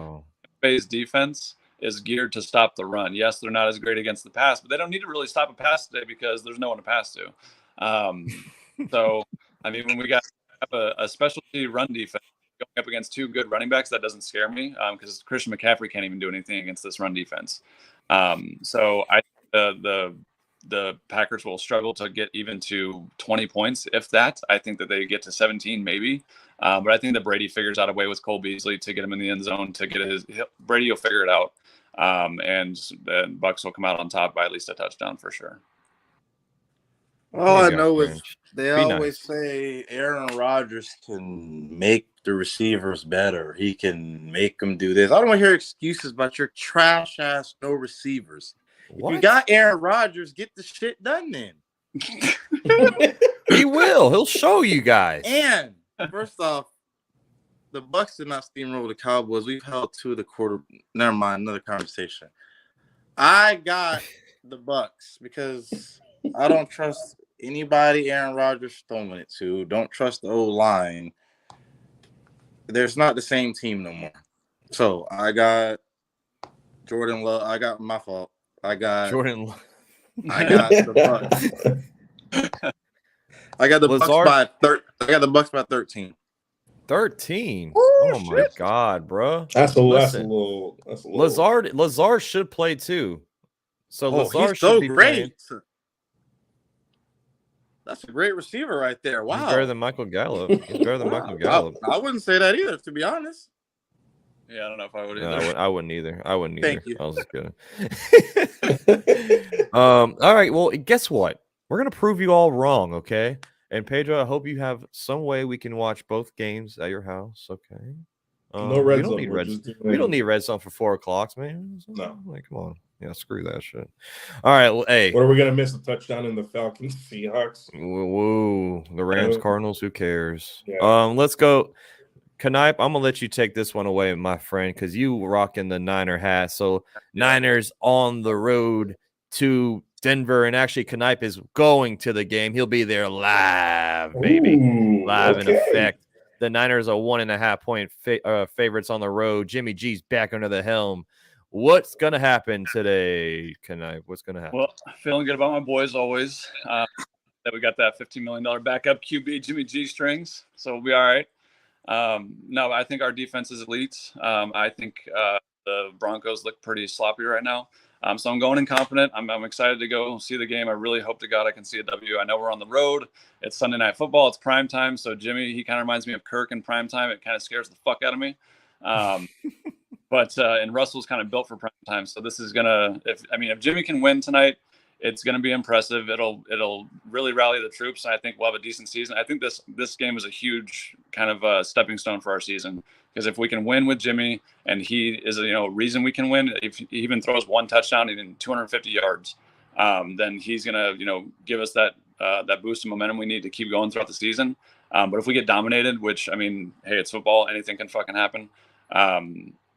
Speaker 5: Bay's defense is geared to stop the run. Yes, they're not as great against the pass, but they don't need to really stop a pass today because there's no one to pass to. So, I mean, when we got a specialty run defense going up against 2 good running backs, that doesn't scare me, because Christian McCaffrey can't even do anything against this run defense. So I the Packers will struggle to get even to 20 points, if that. I think that they get to 17 maybe. But I think that Brady figures out a way with Cole Beasley to get him in the end zone, to get Brady will figure it out. And the Bucs will come out on top by at least a touchdown for sure.
Speaker 4: All I know is they always say Aaron Rodgers can make the receivers better. He can make them do this. I don't want to hear excuses about your trash ass no receivers. What? If you got Aaron Rodgers, get the shit done then.
Speaker 1: He will. He'll show you guys.
Speaker 4: And first off, the Bucs did not steamroll the Cowboys. We've held 2 of the quarter. Never mind, another conversation. I got the Bucs because I don't trust anybody Aaron Rodgers throwing it to. Don't trust the O-line. There's not the same team no more. So I got Jordan Love. I got my fault. I got Jordan. I got the Bucs. I got the Bucs by 13. I got the Bucs by 13.
Speaker 1: 13. Oh my God, bro.
Speaker 3: That's a little.
Speaker 1: Lazard should play too. So Lazard should be
Speaker 4: great. Playing. That's a great receiver right there. Wow.
Speaker 1: He's better than Michael Gallup.
Speaker 4: I wouldn't say that either, to be honest.
Speaker 5: Yeah, I don't know if I would either.
Speaker 1: No, I wouldn't either.
Speaker 4: Thank you.
Speaker 1: I was kidding. All right. Well, guess what? We're gonna prove you all wrong, okay? And Pedro, I hope you have some way we can watch both games at your house, okay?
Speaker 3: No red zone.
Speaker 1: We don't need red zone for 4 o'clock, man.
Speaker 3: No,
Speaker 1: like, come on. Yeah, screw that shit. All right, well, hey.
Speaker 3: What are we gonna miss? A touchdown in the Falcons Seahawks?
Speaker 1: Woo, the Rams Cardinals. Who cares?
Speaker 3: Yeah.
Speaker 1: Let's go. Kanipe, I'm gonna let you take this one away, my friend, because you rocking the Niner hat. So Niners on the road to Denver, and actually Knipe is going to the game. He'll be there live, baby.
Speaker 3: Ooh,
Speaker 1: Live in
Speaker 3: okay.
Speaker 1: effect. The Niners are 1.5 point favorites on the road. Jimmy G's back under the helm. What's going to happen today, Knipe? What's going to happen?
Speaker 5: Well, feeling good about my boys always. That we got that $15 million backup QB Jimmy G strings, so we'll be all right. No, I think our defense is elite. I think the Broncos look pretty sloppy right now. So I'm going in confident. I'm excited to go see the game. I really hope to God I can see a W. I know we're on the road. It's Sunday Night Football. It's prime time. So Jimmy, he kind of reminds me of Kirk in prime time. It kind of scares the fuck out of me. But and Russell's kind of built for prime time. So this is gonna. If Jimmy can win tonight, it's gonna be impressive. It'll really rally the troops. And I think we'll have a decent season. I think this game is a huge kind of stepping stone for our season. Because if we can win with Jimmy, and he is a reason we can win, if he even throws one touchdown in 250 yards, then he's gonna give us that boost of momentum we need to keep going throughout the season. But if we get dominated, which hey, it's football, anything can fucking happen.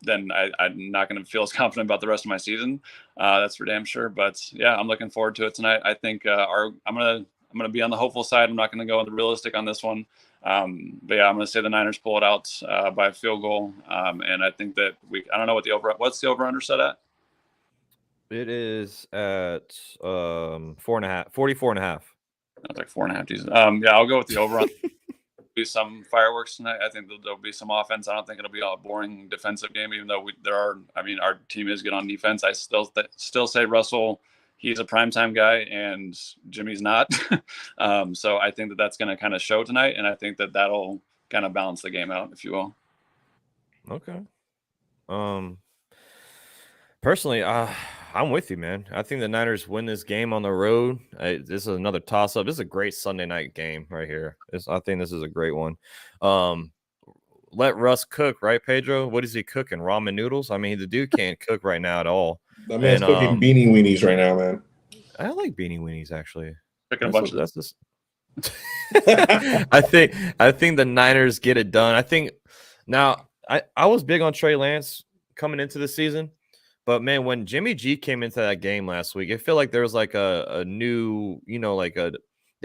Speaker 5: Then I'm not going to feel as confident about the rest of my season. That's for damn sure. But yeah, I'm looking forward to it tonight. I think I'm gonna be on the hopeful side. I'm not going to go on the realistic on this one. But yeah, I'm going to say the Niners pull it out by a field goal. And I think that I don't know what's the over under set at?
Speaker 1: It is at 4.5, 44.5.
Speaker 5: That's like 4.5. Jesus. Yeah, I'll go with the over. Be some fireworks tonight. I think there'll be some offense. I don't think it'll be a boring defensive game, even though our team is good on defense. I still say Russell, he's a primetime guy, and Jimmy's not. So I think that's going to kind of show tonight, and I think that'll kind of balance the game out, if you will.
Speaker 1: Okay. Personally, I'm with you, man. I think the Niners win this game on the road. This is another toss-up. This is a great Sunday night game right here. I think this is a great one. Let Russ cook, right, Pedro? What is he cooking? Ramen noodles? I mean, the dude can't cook right now at all.
Speaker 3: That man's cooking beanie weenies right now, man.
Speaker 1: I like beanie weenies, actually.
Speaker 5: Cooking a bunch of
Speaker 1: this. I think the Niners get it done. I think now I was big on Trey Lance coming into the season. But man, when Jimmy G came into that game last week, it felt like there was like a new,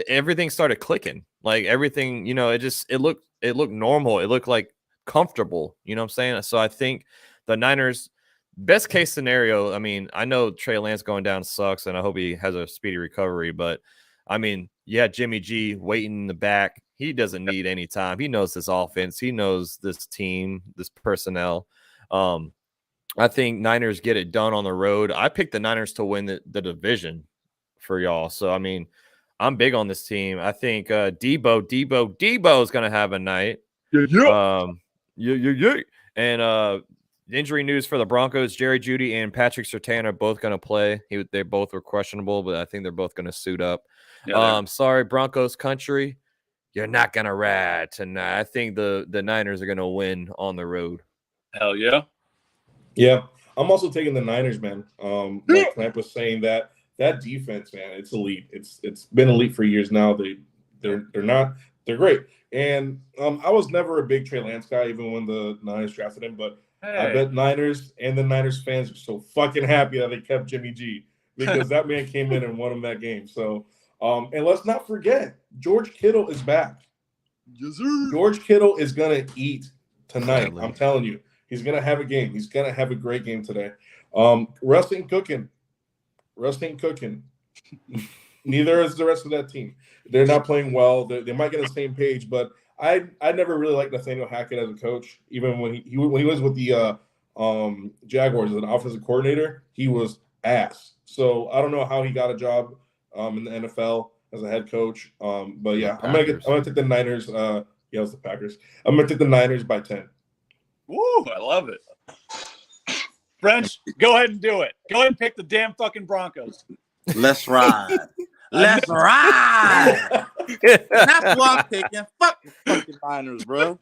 Speaker 1: everything started clicking. Like everything, it looked normal. It looked like comfortable. You know what I'm saying? So I think the Niners, best case scenario, I know Trey Lance going down sucks, and I hope he has a speedy recovery. But Jimmy G waiting in the back. He doesn't need any time. He knows this offense. He knows this team, this personnel. I think Niners get it done on the road. I picked the Niners to win the division for y'all. So, I'm big on this team. I think Debo is going to have a night.
Speaker 5: Yeah.
Speaker 1: And injury news for the Broncos, Jerry Jeudy and Patrick Surtain are both going to play. They both were questionable, but I think they're both going to suit up.
Speaker 5: Yeah,
Speaker 1: sorry, Broncos country. You're not going to ride tonight. I think the Niners are going to win on the road.
Speaker 5: Hell yeah.
Speaker 3: Yeah, I'm also taking the Niners, man. Like Clamp was saying, that defense, man, it's elite. It's been elite for years now. They're great. And I was never a big Trey Lance guy, even when the Niners drafted him. But I bet Niners and the Niners fans are so fucking happy that they kept Jimmy G, because that man came in and won them that game. So, and let's not forget, George Kittle is back.
Speaker 5: Yes, sir.
Speaker 3: George Kittle is gonna eat tonight.
Speaker 1: Sadly.
Speaker 3: I'm telling you. He's going to have a game. He's going to have a great game today. Russ ain't cooking. Neither is the rest of that team. They're not playing well. They might get on the same page, but I never really liked Nathaniel Hackett as a coach. Even when he was with the Jaguars as an offensive coordinator, he was ass. So I don't know how he got a job in the NFL as a head coach. But yeah, I'm gonna take the Niners. It's the Packers. I'm gonna take the Niners by 10.
Speaker 5: Woo, I love it. French, go ahead and do it. Go ahead and pick the damn fucking Broncos.
Speaker 4: Let's ride. Let's ride. That's what I'm picking. Fuck the fucking Niners, bro.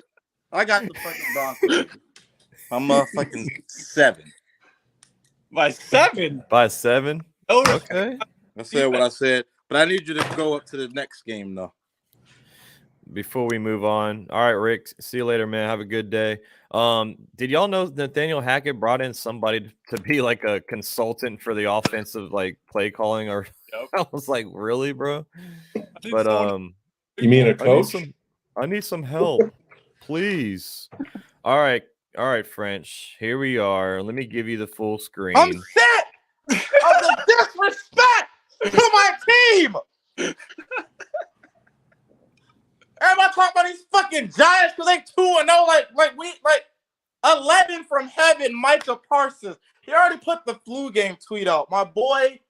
Speaker 4: I got the fucking Broncos. I'm fucking 7.
Speaker 5: By 7?
Speaker 1: By 7?
Speaker 5: Okay.
Speaker 4: I said what I said, but I need you to go up to the next game, though.
Speaker 1: before we move on. All right, Rick. See you later, man. Have a good day. Did y'all know Nathaniel Hackett brought in somebody to be like a consultant for the offensive like play calling? Or
Speaker 5: Yep.
Speaker 1: I was like, really, bro?
Speaker 5: think
Speaker 1: But
Speaker 5: someone-
Speaker 3: You mean a coach?
Speaker 1: I need some help, please. All right, French. Here we are. Let me give you the full screen.
Speaker 4: I'm sick of the disrespect to my team. Everybody talk about these fucking Giants because they 2-0, like 11 from heaven. Micah Parsons. He already put the flu game tweet out. My boy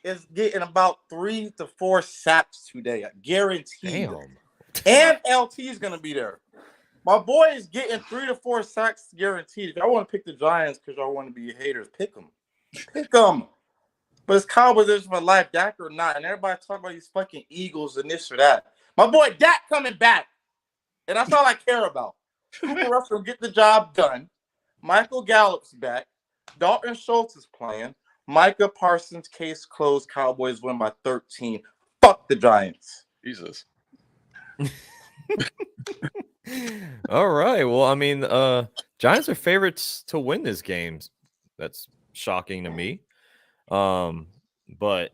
Speaker 4: is getting about 3 to 4 sacks today, guaranteed.
Speaker 1: Damn.
Speaker 4: And LT is gonna be there. My boy is getting 3 to 4 sacks guaranteed. If y'all want to pick the Giants because y'all want to be haters, pick them. Pick them. But it's Cowboys is for life, Dak or not. And everybody talk about these fucking Eagles and this or that. My boy Dak coming back. And that's all I care about. Cooper Rush will get the job done. Michael Gallup's back. Dalton Schultz is playing. Micah Parsons, case closed. Cowboys win by 13. Fuck the Giants.
Speaker 2: Jesus.
Speaker 1: All right. Well, I mean, Giants are favorites to win this game. That's shocking to me. But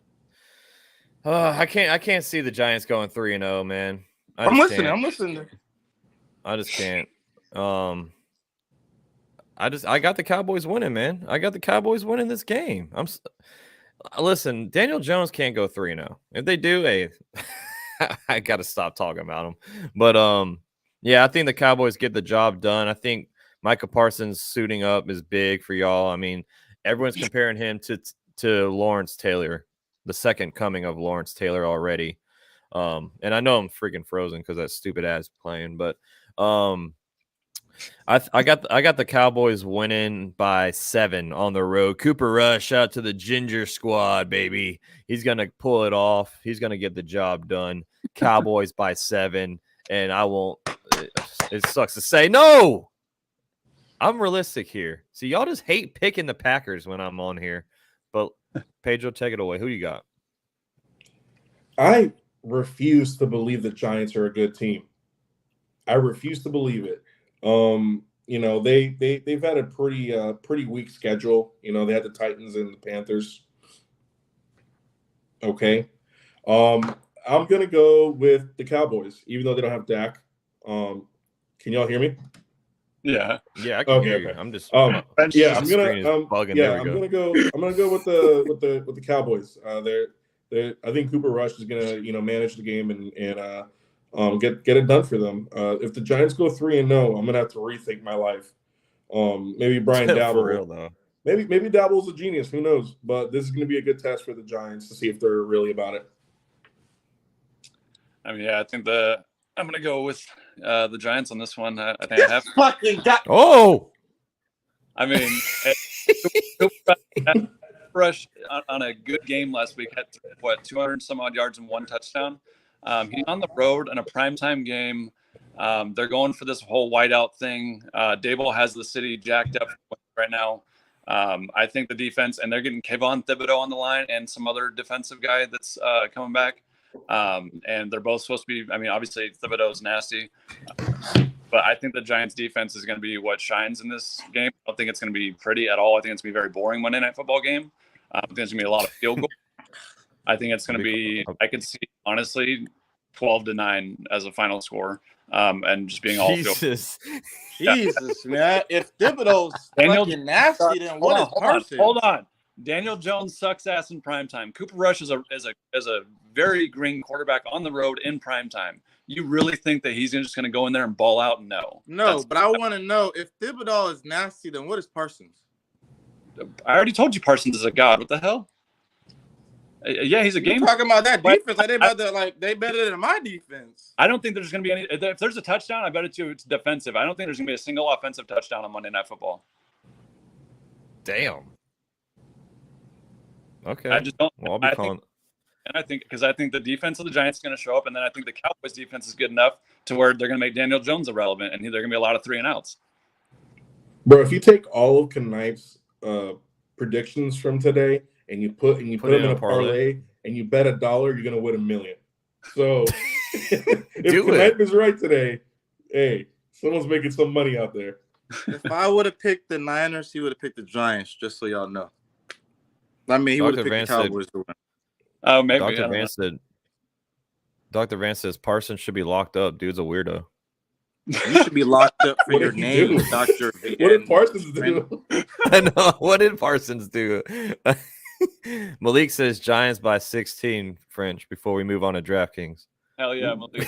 Speaker 1: I can't see the Giants going 3-0, man.
Speaker 4: I'm listening.
Speaker 1: I just can't. I got the Cowboys winning, man. I got the Cowboys winning this game. Listen, Daniel Jones can't go 3-0. If they do, hey, I got to stop talking about them. But yeah, I think the Cowboys get the job done. I think Micah Parsons suiting up is big for y'all. I mean, everyone's comparing him to Lawrence Taylor, the second coming of Lawrence Taylor already. And I know I'm freaking frozen because that stupid ass playing, but I got the Cowboys winning by 7 on the road. Cooper Rush out to the Ginger Squad, baby. He's gonna pull it off. He's gonna get the job done. Cowboys by 7, and I won't. It sucks to say no. I'm realistic here. See, y'all just hate picking the Packers when I'm on here. But Pedro, take it away. Who you got?
Speaker 3: I refuse to believe the Giants are a good team. I refuse to believe it. You know, they've had a pretty weak schedule. You know, they had the Titans and the Panthers. Okay. I'm gonna go with the Cowboys, even though they don't have Dak. Can y'all hear me?
Speaker 5: Yeah.
Speaker 1: Yeah, I can hear you.
Speaker 3: Okay.
Speaker 1: I'm just
Speaker 3: Yeah, I'm
Speaker 1: screen is
Speaker 3: gonna
Speaker 1: bugging.
Speaker 3: yeah,
Speaker 1: There we
Speaker 3: I'm
Speaker 1: go.
Speaker 3: gonna go with the Cowboys. I think Cooper Rush is gonna manage the game and get it done for them. If the Giants go 3-0, I'm gonna have to rethink my life. Maybe Brian Dabble.
Speaker 1: For real though.
Speaker 3: Maybe Dabble's a genius. Who knows? But this is gonna be a good test for the Giants to see if they're really about it.
Speaker 5: I mean, yeah, I think I'm gonna go with the Giants on this one. I think I have.
Speaker 4: Fucking got.
Speaker 1: Oh,
Speaker 5: I mean, Rush on a good game last week had 200 some odd yards and 1 touchdown. He's on the road in a primetime game. They're going for this whole whiteout thing. Dable has the city jacked up right now. I think the defense, and they're getting Kayvon Thibodeau on the line and some other defensive guy that's coming back. And they're both supposed to be, I mean, obviously Thibodeau's nasty, but I think the Giants defense is going to be what shines in this game. I don't think it's going to be pretty at all. I think it's going to be a very boring Monday Night Football game. I think it's going to be a lot of field goals. I think it's going to be, I could see, honestly, 12-9 as a final score, and just being all
Speaker 1: Jesus.
Speaker 4: Jesus, man. If Thibodeau's fucking nasty, then what is Parsons?
Speaker 5: Hold on. Daniel Jones sucks ass in primetime. Cooper Rush is a very green quarterback on the road in primetime. You really think that he's just going to go in there and ball out? No,
Speaker 4: but I want to know if Thibodeau is nasty, then what is Parsons?
Speaker 5: I already told you Parsons is a god. What the hell? Yeah, he's a game.
Speaker 4: You're talking about that defense. They better than my defense.
Speaker 5: I don't think there's going to be any. If there's a touchdown, I bet it's defensive. I don't think there's going to be a single offensive touchdown on Monday Night Football.
Speaker 1: Damn. Okay.
Speaker 5: I just don't.
Speaker 1: Well, I'll be calling.
Speaker 5: I think the defense of the Giants is going to show up, and then I think the Cowboys defense is good enough to where they're going to make Daniel Jones irrelevant, and they're going to be a lot of 3-and-outs.
Speaker 3: Bro, if you take all of Knife's predictions from today and you put them in a parlay and you bet $1, you're gonna win $1 million. So If Knipe is right today, hey, someone's making some money out there.
Speaker 4: If I would have picked the Niners, he would have picked the Giants, just so y'all know. I mean, he would have picked the Cowboys to win.
Speaker 5: Oh, maybe.
Speaker 1: Dr. Vance says Parsons should be locked up. Dude's a weirdo.
Speaker 4: You should be locked up for your name, Dr.
Speaker 3: What did Parsons do?
Speaker 1: I know. What did Parsons do? Malik says Giants by 16, French, before we move on to DraftKings.
Speaker 5: Hell yeah, Malik.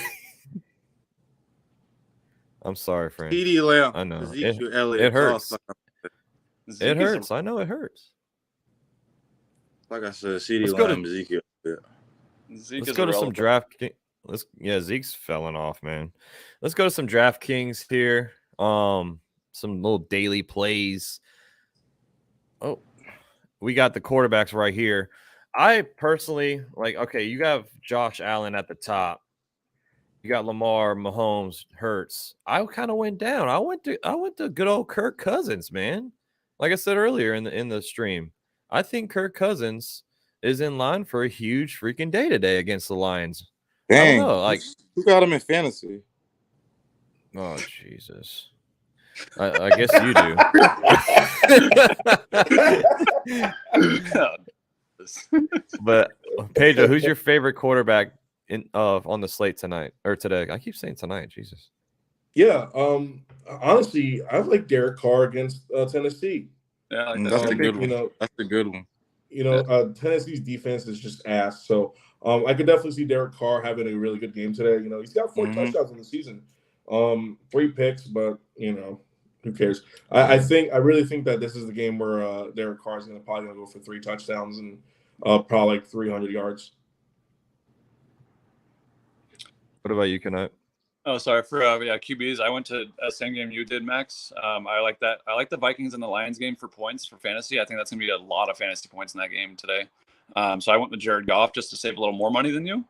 Speaker 1: I'm sorry, French.
Speaker 4: CeeDee Lamb.
Speaker 1: I know.
Speaker 4: Ezekiel Elliott.
Speaker 1: It hurts. It hurts. I know it hurts.
Speaker 4: Like I said, CeeDee Lamb, Ezekiel. Yeah.
Speaker 1: Let's go to some DraftKings. Zeke's falling off, man. Let's go to some DraftKings here. Some little daily plays. Oh, we got the quarterbacks right here. I personally okay, you have Josh Allen at the top. You got Lamar, Mahomes, Hurts. I kind of went down. I went to good old Kirk Cousins, man. Like I said earlier in the stream, I think Kirk Cousins is in line for a huge freaking day today against the Lions.
Speaker 4: Dang.
Speaker 1: I don't know,
Speaker 4: who got him in fantasy?
Speaker 1: Oh, Jesus. I guess you do. But Pedro, who's your favorite quarterback on the slate tonight or today? I keep saying tonight, Jesus.
Speaker 3: Yeah, honestly, I like Derek Carr against Tennessee.
Speaker 5: Yeah,
Speaker 4: that's a good one. That's a good one.
Speaker 3: Tennessee's defense is just ass. So I could definitely see Derek Carr having a really good game today. He's got 4 touchdowns in the season, 3 picks, but who cares? I really think that this is the game where Derek Carr is probably going to go for 3 touchdowns and probably 300 yards.
Speaker 1: What about you, Knipe?
Speaker 5: Oh, sorry for QBs. I went to the same game you did, Max. I like that. I like the Vikings and the Lions game for points for fantasy. I think that's gonna be a lot of fantasy points in that game today. So I went with Jared Goff just to save a little more money than you.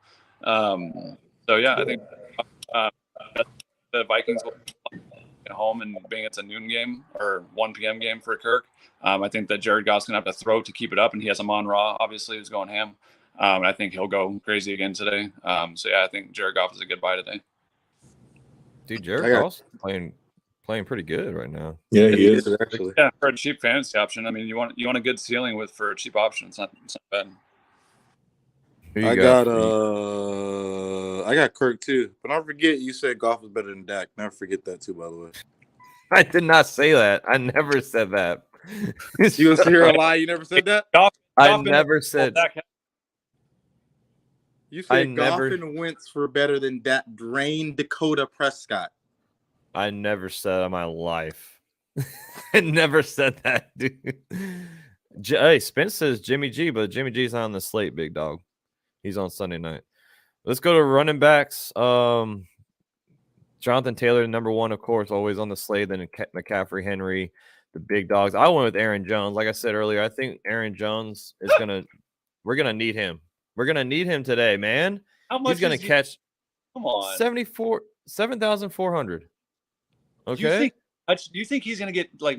Speaker 5: So yeah, I think the Vikings will get home and being it's a noon game or 1 p.m. game for Kirk. I think that Jared Goff's gonna have to throw to keep it up, and he has Amon-Ra obviously who's going ham. I think he'll go crazy again today. So yeah, I think Jared Goff is a good buy today.
Speaker 1: Dude, Jared Goff's playing pretty good right now.
Speaker 3: Yeah, he is actually.
Speaker 5: Yeah, for a cheap fantasy option. I mean, you want a good ceiling for a cheap option. It's not bad.
Speaker 4: I got Kirk too, but don't forget you said Goff was better than Dak. Never forget that too, by the way.
Speaker 1: I did not say that. I never said that.
Speaker 4: You gonna sit here and lie? You never said that.
Speaker 1: I never said.
Speaker 4: You said Goff and Wentz were better than that drained Dakota Prescott.
Speaker 1: I never said in my life. I never said that, dude. Hey, Spence says Jimmy G, but Jimmy G's not on the slate, big dog. He's on Sunday night. Let's go to running backs. Jonathan Taylor, number 1, of course, always on the slate. Then McCaffrey, Henry, the big dogs. I went with Aaron Jones. Like I said earlier, I think Aaron Jones is we're going to need him. We're going to need him today, man.
Speaker 5: How much
Speaker 1: he's going to catch?
Speaker 5: Come on.
Speaker 1: 7,400. Okay.
Speaker 5: Do you think he's going to get like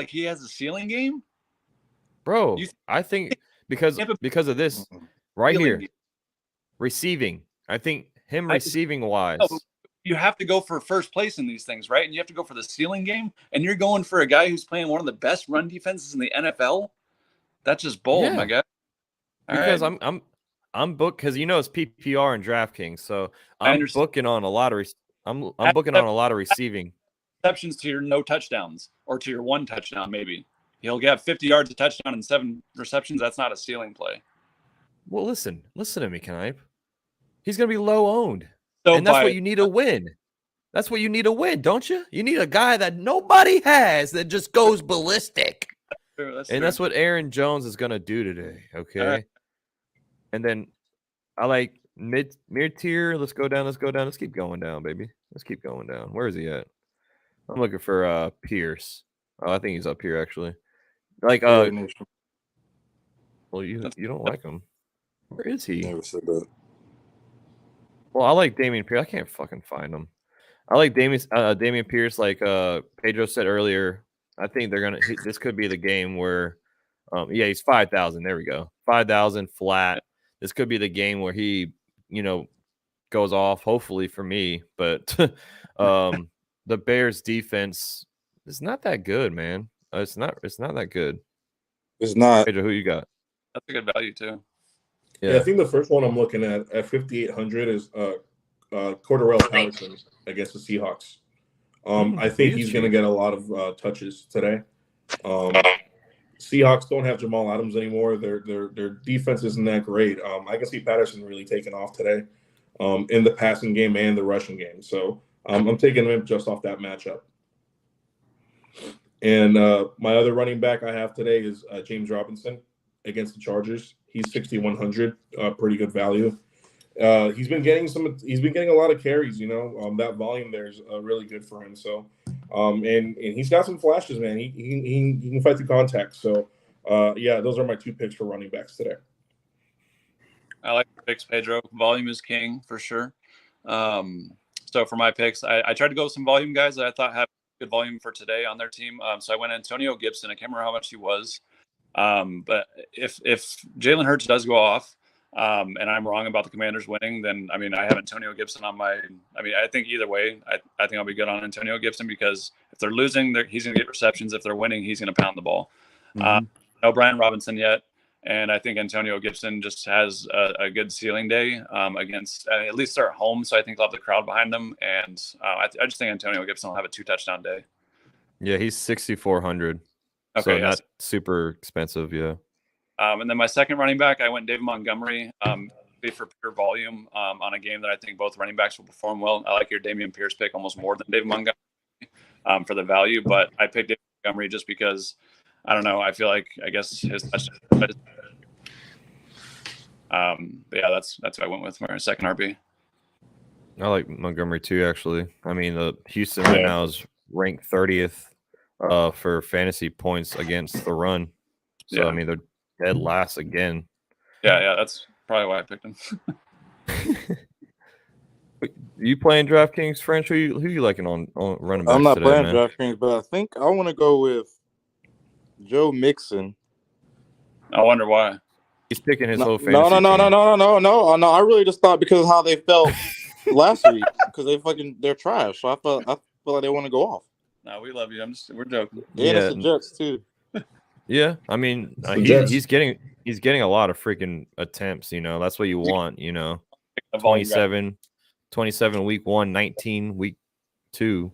Speaker 5: he has a ceiling game?
Speaker 1: Bro, I think because of this right here.
Speaker 5: Game.
Speaker 1: Receiving. I think him receiving wise.
Speaker 5: No, you have to go for first place in these things, right? And you have to go for the ceiling game. And you're going for a guy who's playing one of the best run defenses in the NFL. That's just bold, my guy.
Speaker 1: Because I'm booked because it's PPR and DraftKings, so I'm booking on a lot of I'm booking on a lot of receiving.
Speaker 5: Exceptions to your no touchdowns or to your 1 touchdown, maybe. He'll get 50 yards a touchdown and 7 receptions. That's not a ceiling play.
Speaker 1: Well, listen to me, Knipe. He's gonna be low owned, and that's what you need to win. That's what you need to win, don't you? You need a guy that nobody has that just goes ballistic. That's what Aaron Jones is gonna do today. Okay. Right. And then I like mid tier. Let's go down. Let's keep going down, baby. Let's keep going down. Where is he at? I'm looking for Pierce. Oh, I think he's up here actually. Like well, you don't like him. Where is he?
Speaker 4: Never said that.
Speaker 1: Well, I like Dameon Pierce. I can't fucking find him. I like Dameon Pierce. Like Pedro said earlier, I think this could be the game where, he's 5,000. There we go, 5,000 flat. This could be the game where he, goes off, hopefully for me. But the Bears defense is not that good, man. It's not that good.
Speaker 4: It's not.
Speaker 1: Pedro, who you got?
Speaker 5: That's a good value too.
Speaker 3: Yeah, I think the first one I'm looking at 5,800 is Cordarrelle Patterson against the Seahawks. I think he's going to get a lot of touches today. Seahawks don't have Jamal Adams anymore. Their defense isn't that great. I can see Patterson really taking off today in the passing game and the rushing game. So I'm taking him just off that matchup. And my other running back I have today is James Robinson against the Chargers. He's 6,100, pretty good value. He's been getting a lot of carries. That volume there is really good for him. So, and he's got some flashes, man. He can fight the contact. So, yeah, those are my 2 picks for running backs today.
Speaker 5: I like your picks, Pedro. Volume is king for sure. So for my picks, I tried to go with some volume guys that I thought had good volume for today on their team. So I went Antonio Gibson. I can't remember how much he was. But if Jalen Hurts does go off, and I'm wrong about the Commanders winning, then I have Antonio Gibson on my. I think either way, I think I'll be good on Antonio Gibson because if they're losing, he's going to get receptions. If they're winning, he's going to pound the ball. No Brian Robinson yet, and I think Antonio Gibson just has a good ceiling day against. At least they're at home, so I think they'll have the crowd behind them, and I just think Antonio Gibson will have a 2-touchdown day.
Speaker 1: Yeah, he's 6,400.
Speaker 5: Okay,
Speaker 1: so not super expensive, yeah.
Speaker 5: And then my second running back, I went David Montgomery for pure volume on a game that I think both running backs will perform well. I like your Dameon Pierce pick almost more than David Montgomery for the value, but I picked David Montgomery just because, I don't know, I feel like, I guess his touchdown. But yeah, that's what I went with for my second RB.
Speaker 1: I like Montgomery too, actually. Houston right now is ranked 30th for fantasy points against the run. So, they're dead last again.
Speaker 5: Yeah, that's probably why I picked him.
Speaker 1: You playing DraftKings, French? Who you liking on running backs?
Speaker 4: I'm not
Speaker 1: today,
Speaker 4: playing
Speaker 1: man?
Speaker 4: DraftKings, but I think I want to go with Joe Mixon. I
Speaker 5: wonder why.
Speaker 1: He's picking his whole fantasy
Speaker 4: No.
Speaker 1: team.
Speaker 4: I really just thought because of how they felt last week because they're trash. So I feel like they want to go off.
Speaker 5: No, we love you. We're joking.
Speaker 4: Yeah, it's the Jets too.
Speaker 1: Yeah, he's getting a lot of freaking attempts. That's what you want. 27 week 1, 19 week 2,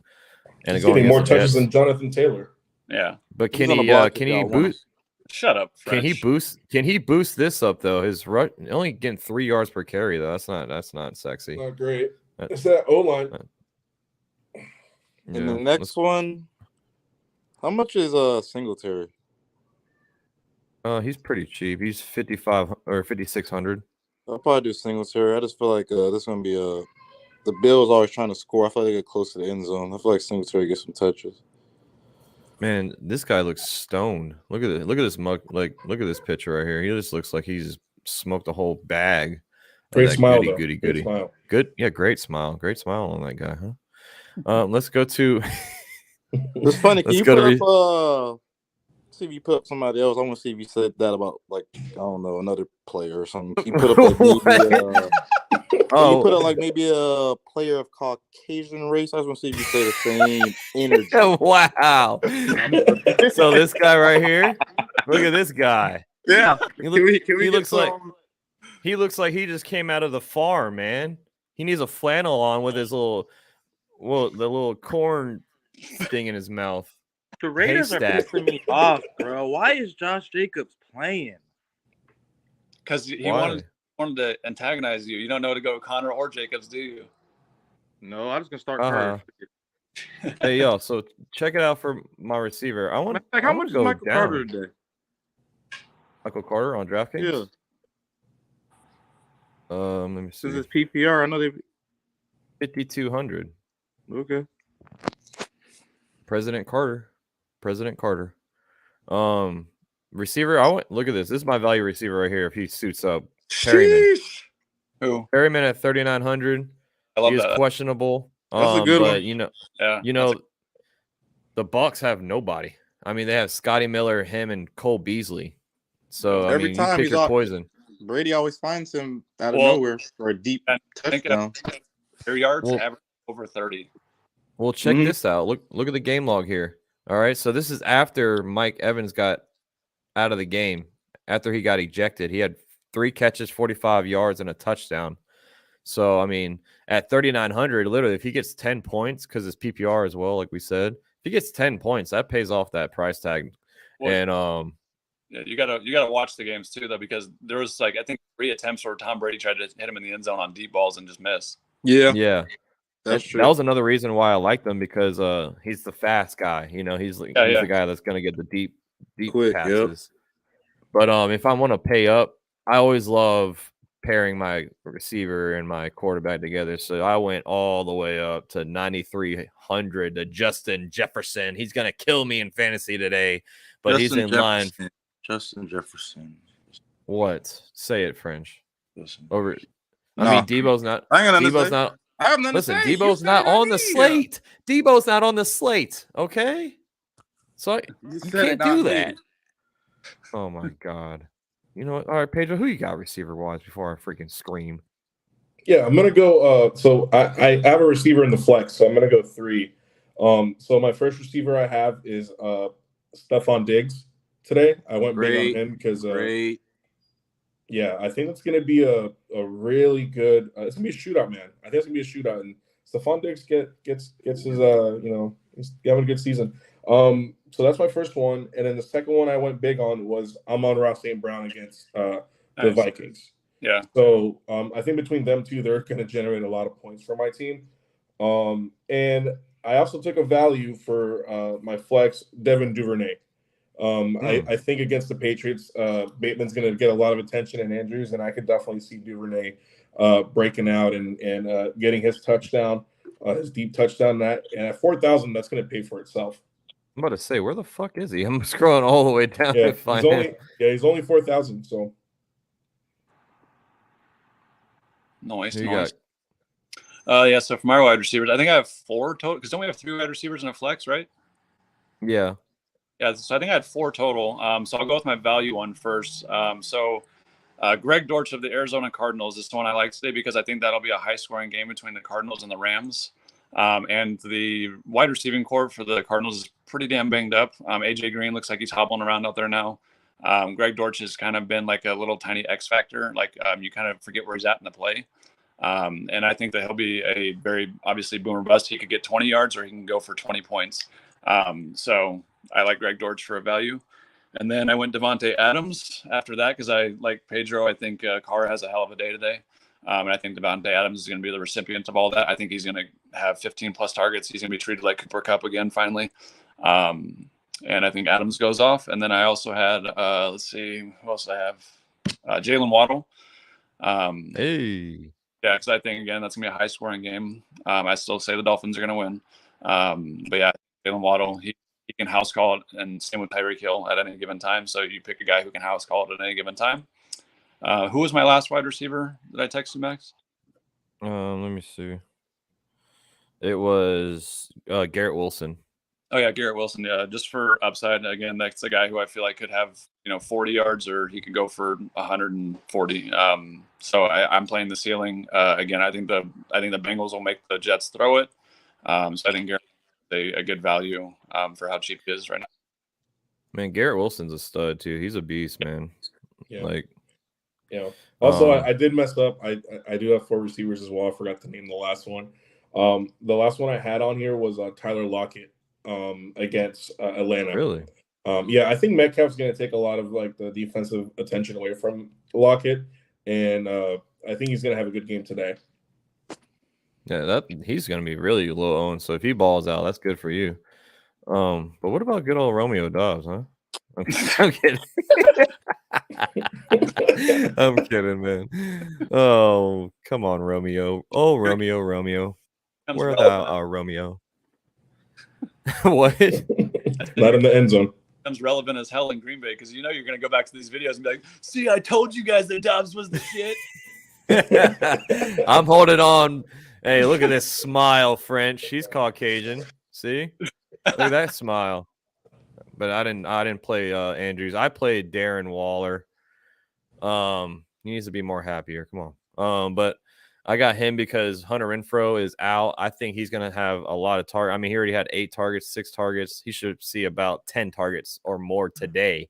Speaker 1: and
Speaker 3: he's getting more touches than Jonathan Taylor.
Speaker 5: Yeah,
Speaker 1: but can he boost?
Speaker 5: Shut up, French.
Speaker 1: Can he boost this up though? His only getting 3 yards per carry though. That's not sexy.
Speaker 3: Not great. It's that O-line.
Speaker 4: And the next one, how much is Singletary?
Speaker 1: He's pretty cheap. He's 5,500 or 5,600.
Speaker 4: I'll probably do Singletary. I just feel like this is gonna be the Bills always trying to score. I feel like they get close to the end zone. I feel like Singletary gets some touches.
Speaker 1: Man, this guy looks stoned. Look at it. Look at this mug. Look at this picture right here. He just looks like he's smoked a whole bag.
Speaker 3: Great smile,
Speaker 1: goody.
Speaker 3: Great smile.
Speaker 1: Good. Yeah, great smile. Great smile on that guy, huh? Let's go to.
Speaker 4: It's funny. Can you put up? See if you put up somebody else. I want to see if you said that about another player or something. Can you put up maybe? You put up maybe a player of Caucasian race. I just want to see if you say the same energy.
Speaker 1: Wow. So this guy right here. Look at this guy.
Speaker 4: Yeah.
Speaker 1: He looks like he just came out of the farm, man. He needs a flannel on with his the little corn thing in his mouth.
Speaker 6: The Raiders are pissing me off, bro. Why is Josh Jacobs playing?
Speaker 5: Because he wanted to antagonize you. You don't know to go Connor or Jacobs, do you?
Speaker 6: No, I'm just gonna start Carter.
Speaker 1: Hey, yo, so check it out for my receiver. How much is
Speaker 6: Michael Carter today?
Speaker 1: Michael Carter on DraftKings?
Speaker 6: Yeah.
Speaker 1: Let me see.
Speaker 6: This is PPR. I know they
Speaker 1: 5,200.
Speaker 6: Okay.
Speaker 1: President Carter. Receiver. Look at this. This is my value receiver right here. If he suits up, Perryman.
Speaker 5: Who?
Speaker 1: Perryman at 3,900.
Speaker 5: I love
Speaker 1: he
Speaker 5: that.
Speaker 1: Is questionable.
Speaker 4: That's a good one.
Speaker 1: The Bucs have nobody. They have Scotty Miller, him, and Cole Beasley. So
Speaker 4: every time
Speaker 1: you pick your poison.
Speaker 4: Brady always finds him out of
Speaker 5: Well,
Speaker 4: nowhere for a deep
Speaker 5: I think
Speaker 4: touchdown.
Speaker 5: their yards
Speaker 1: Well-
Speaker 5: average over 30.
Speaker 1: Well, check
Speaker 4: Mhm.
Speaker 1: this out. Look at the game log here. All right, so this is after Mike Evans got out of the game. After he got ejected, he had 3 catches, 45 yards, and a touchdown. So, I mean, at 3,900, literally, if he gets 10 points, because it's PPR as well, like we said, if he gets 10 points, that pays off that price tag.
Speaker 5: Well,
Speaker 1: And
Speaker 5: yeah, you gotta watch the games too, though, because there was like I think 3 attempts where Tom Brady tried to hit him in the end zone on deep balls and just miss.
Speaker 4: Yeah,
Speaker 1: yeah,
Speaker 4: that's
Speaker 1: And
Speaker 4: true.
Speaker 1: that was another reason why I liked him, because he's the fast guy. You know, he's
Speaker 5: Yeah.
Speaker 1: the guy that's gonna get the deep
Speaker 4: Quick, yep.
Speaker 1: passes. But if I want to pay up, I always love pairing my receiver and my quarterback together. So I went all the way up to 9,300 to Justin Jefferson. He's gonna kill me in fantasy today, but he's in line.
Speaker 4: Justin Jefferson.
Speaker 1: What? Say it, French.
Speaker 4: Listen.
Speaker 1: Over.
Speaker 4: No.
Speaker 1: I mean, Debo's not.
Speaker 4: I ain't got nothing to
Speaker 1: Debo's
Speaker 4: say.
Speaker 1: not.
Speaker 4: I have nothing
Speaker 1: Listen,
Speaker 4: to say.
Speaker 1: Debo's not on the slate. Debo's not on the slate. Okay. So you can't do that. Oh my God. You know what? All right, Pedro, who you got receiver wise before I freaking scream?
Speaker 3: Yeah, I'm gonna go. So I have a receiver in the flex, so I'm gonna go 3. So my first receiver I have is Stephon Diggs today. I went big on him because yeah, I think that's gonna be a really good. It's gonna be a shootout, man. I think it's gonna be a shootout, and Stephon Diggs gets his he's having a good season. So that's my first one, and then the second one I went big on was Amon-Ra St. Brown against the Vikings.
Speaker 5: Yeah.
Speaker 3: So I think between them two, they're going to generate a lot of points for my team. And I also took a value for my flex, Devin Duvernay. I think against the Patriots, Bateman's going to get a lot of attention and Andrews, and I could definitely see Duvernay breaking out and getting his touchdown, his deep touchdown. And at 4,000, that's going to pay for itself.
Speaker 1: I'm about to say, where the fuck is he? I'm scrolling all the way down to find him.
Speaker 3: He's only 4,000. So
Speaker 5: Nice.
Speaker 1: Who you
Speaker 5: Yeah. So for my wide receivers, I think I have 4 total. Because don't we have 3 wide receivers in a flex, right?
Speaker 1: Yeah.
Speaker 5: Yeah. So I think I had 4 total. So I'll go with my value one first. Greg Dortch of the Arizona Cardinals is the one I like today because I think that'll be a high-scoring game between the Cardinals and the Rams. And the wide receiving core for the Cardinals is pretty damn banged up. AJ Green looks like he's hobbling around out there now. Greg Dortch has kind of been like a little tiny X factor. Like you kind of forget where he's at in the play. And I think that he'll be a very obviously boomer bust. He could get 20 yards or he can go for 20 points. So I like Greg Dortch for a value. And then I went Devontae Adams after that because I like Pedro. I think Carr has a hell of a day today. And I think Devontae Adams is going to be the recipient of all that. I think he's going to have 15 plus targets. He's going to be treated like Cooper Kupp again, finally. And I think Adams goes off. And then I also had, let's see, who else I have? Jalen Waddle.
Speaker 1: Hey.
Speaker 5: Yeah, because I think, again, that's going to be a high-scoring game. I still say the Dolphins are going to win. But yeah, Jalen Waddle, he can house call it, and same with Tyreek Hill at any given time. So you pick a guy who can house call it at any given time. Who was my last wide receiver that I texted, Max?
Speaker 1: Let me see. It was Garrett Wilson.
Speaker 5: Oh yeah, Garrett Wilson. Yeah, just for upside. Again, that's a guy who I feel like could have 40 yards, or he could go for 140. So I'm playing the ceiling. Again, I think the Bengals will make the Jets throw it. So I think Garrett is a good value for how cheap he is right now.
Speaker 1: Man, Garrett Wilson's a stud too. He's a beast, man.
Speaker 3: Yeah.
Speaker 1: Like,
Speaker 3: Also, I did mess up. I do have 4 receivers as well. I forgot to name the last one. The last one I had on here was Tyler Lockett against Atlanta.
Speaker 1: Really?
Speaker 3: Yeah, I think Metcalf's going to take a lot of like the defensive attention away from Lockett, and I think he's going to have a good game today.
Speaker 1: Yeah, he's going to be really low owned. So if he balls out, that's good for you. But what about good old Romeo Dobbs, huh? I'm kidding. I'm kidding, man. Oh, come on, Romeo. Oh, Romeo. Where thou, Romeo? What?
Speaker 3: Not in the end zone.
Speaker 5: Becomes relevant as hell in Green Bay because you're going to go back to these videos and be like, see, I told you guys that Dobbs was the shit.
Speaker 1: I'm holding on. Hey, look at this smile, French. She's Caucasian. See? Look at that smile. But I didn't play Andrews. I played Darren Waller. He needs to be more happier. Come on. But I got him because Hunter Renfrow is out. I think he's going to have a lot of targets. I mean, he already had 8 targets, 6 targets. He should see about 10 targets or more today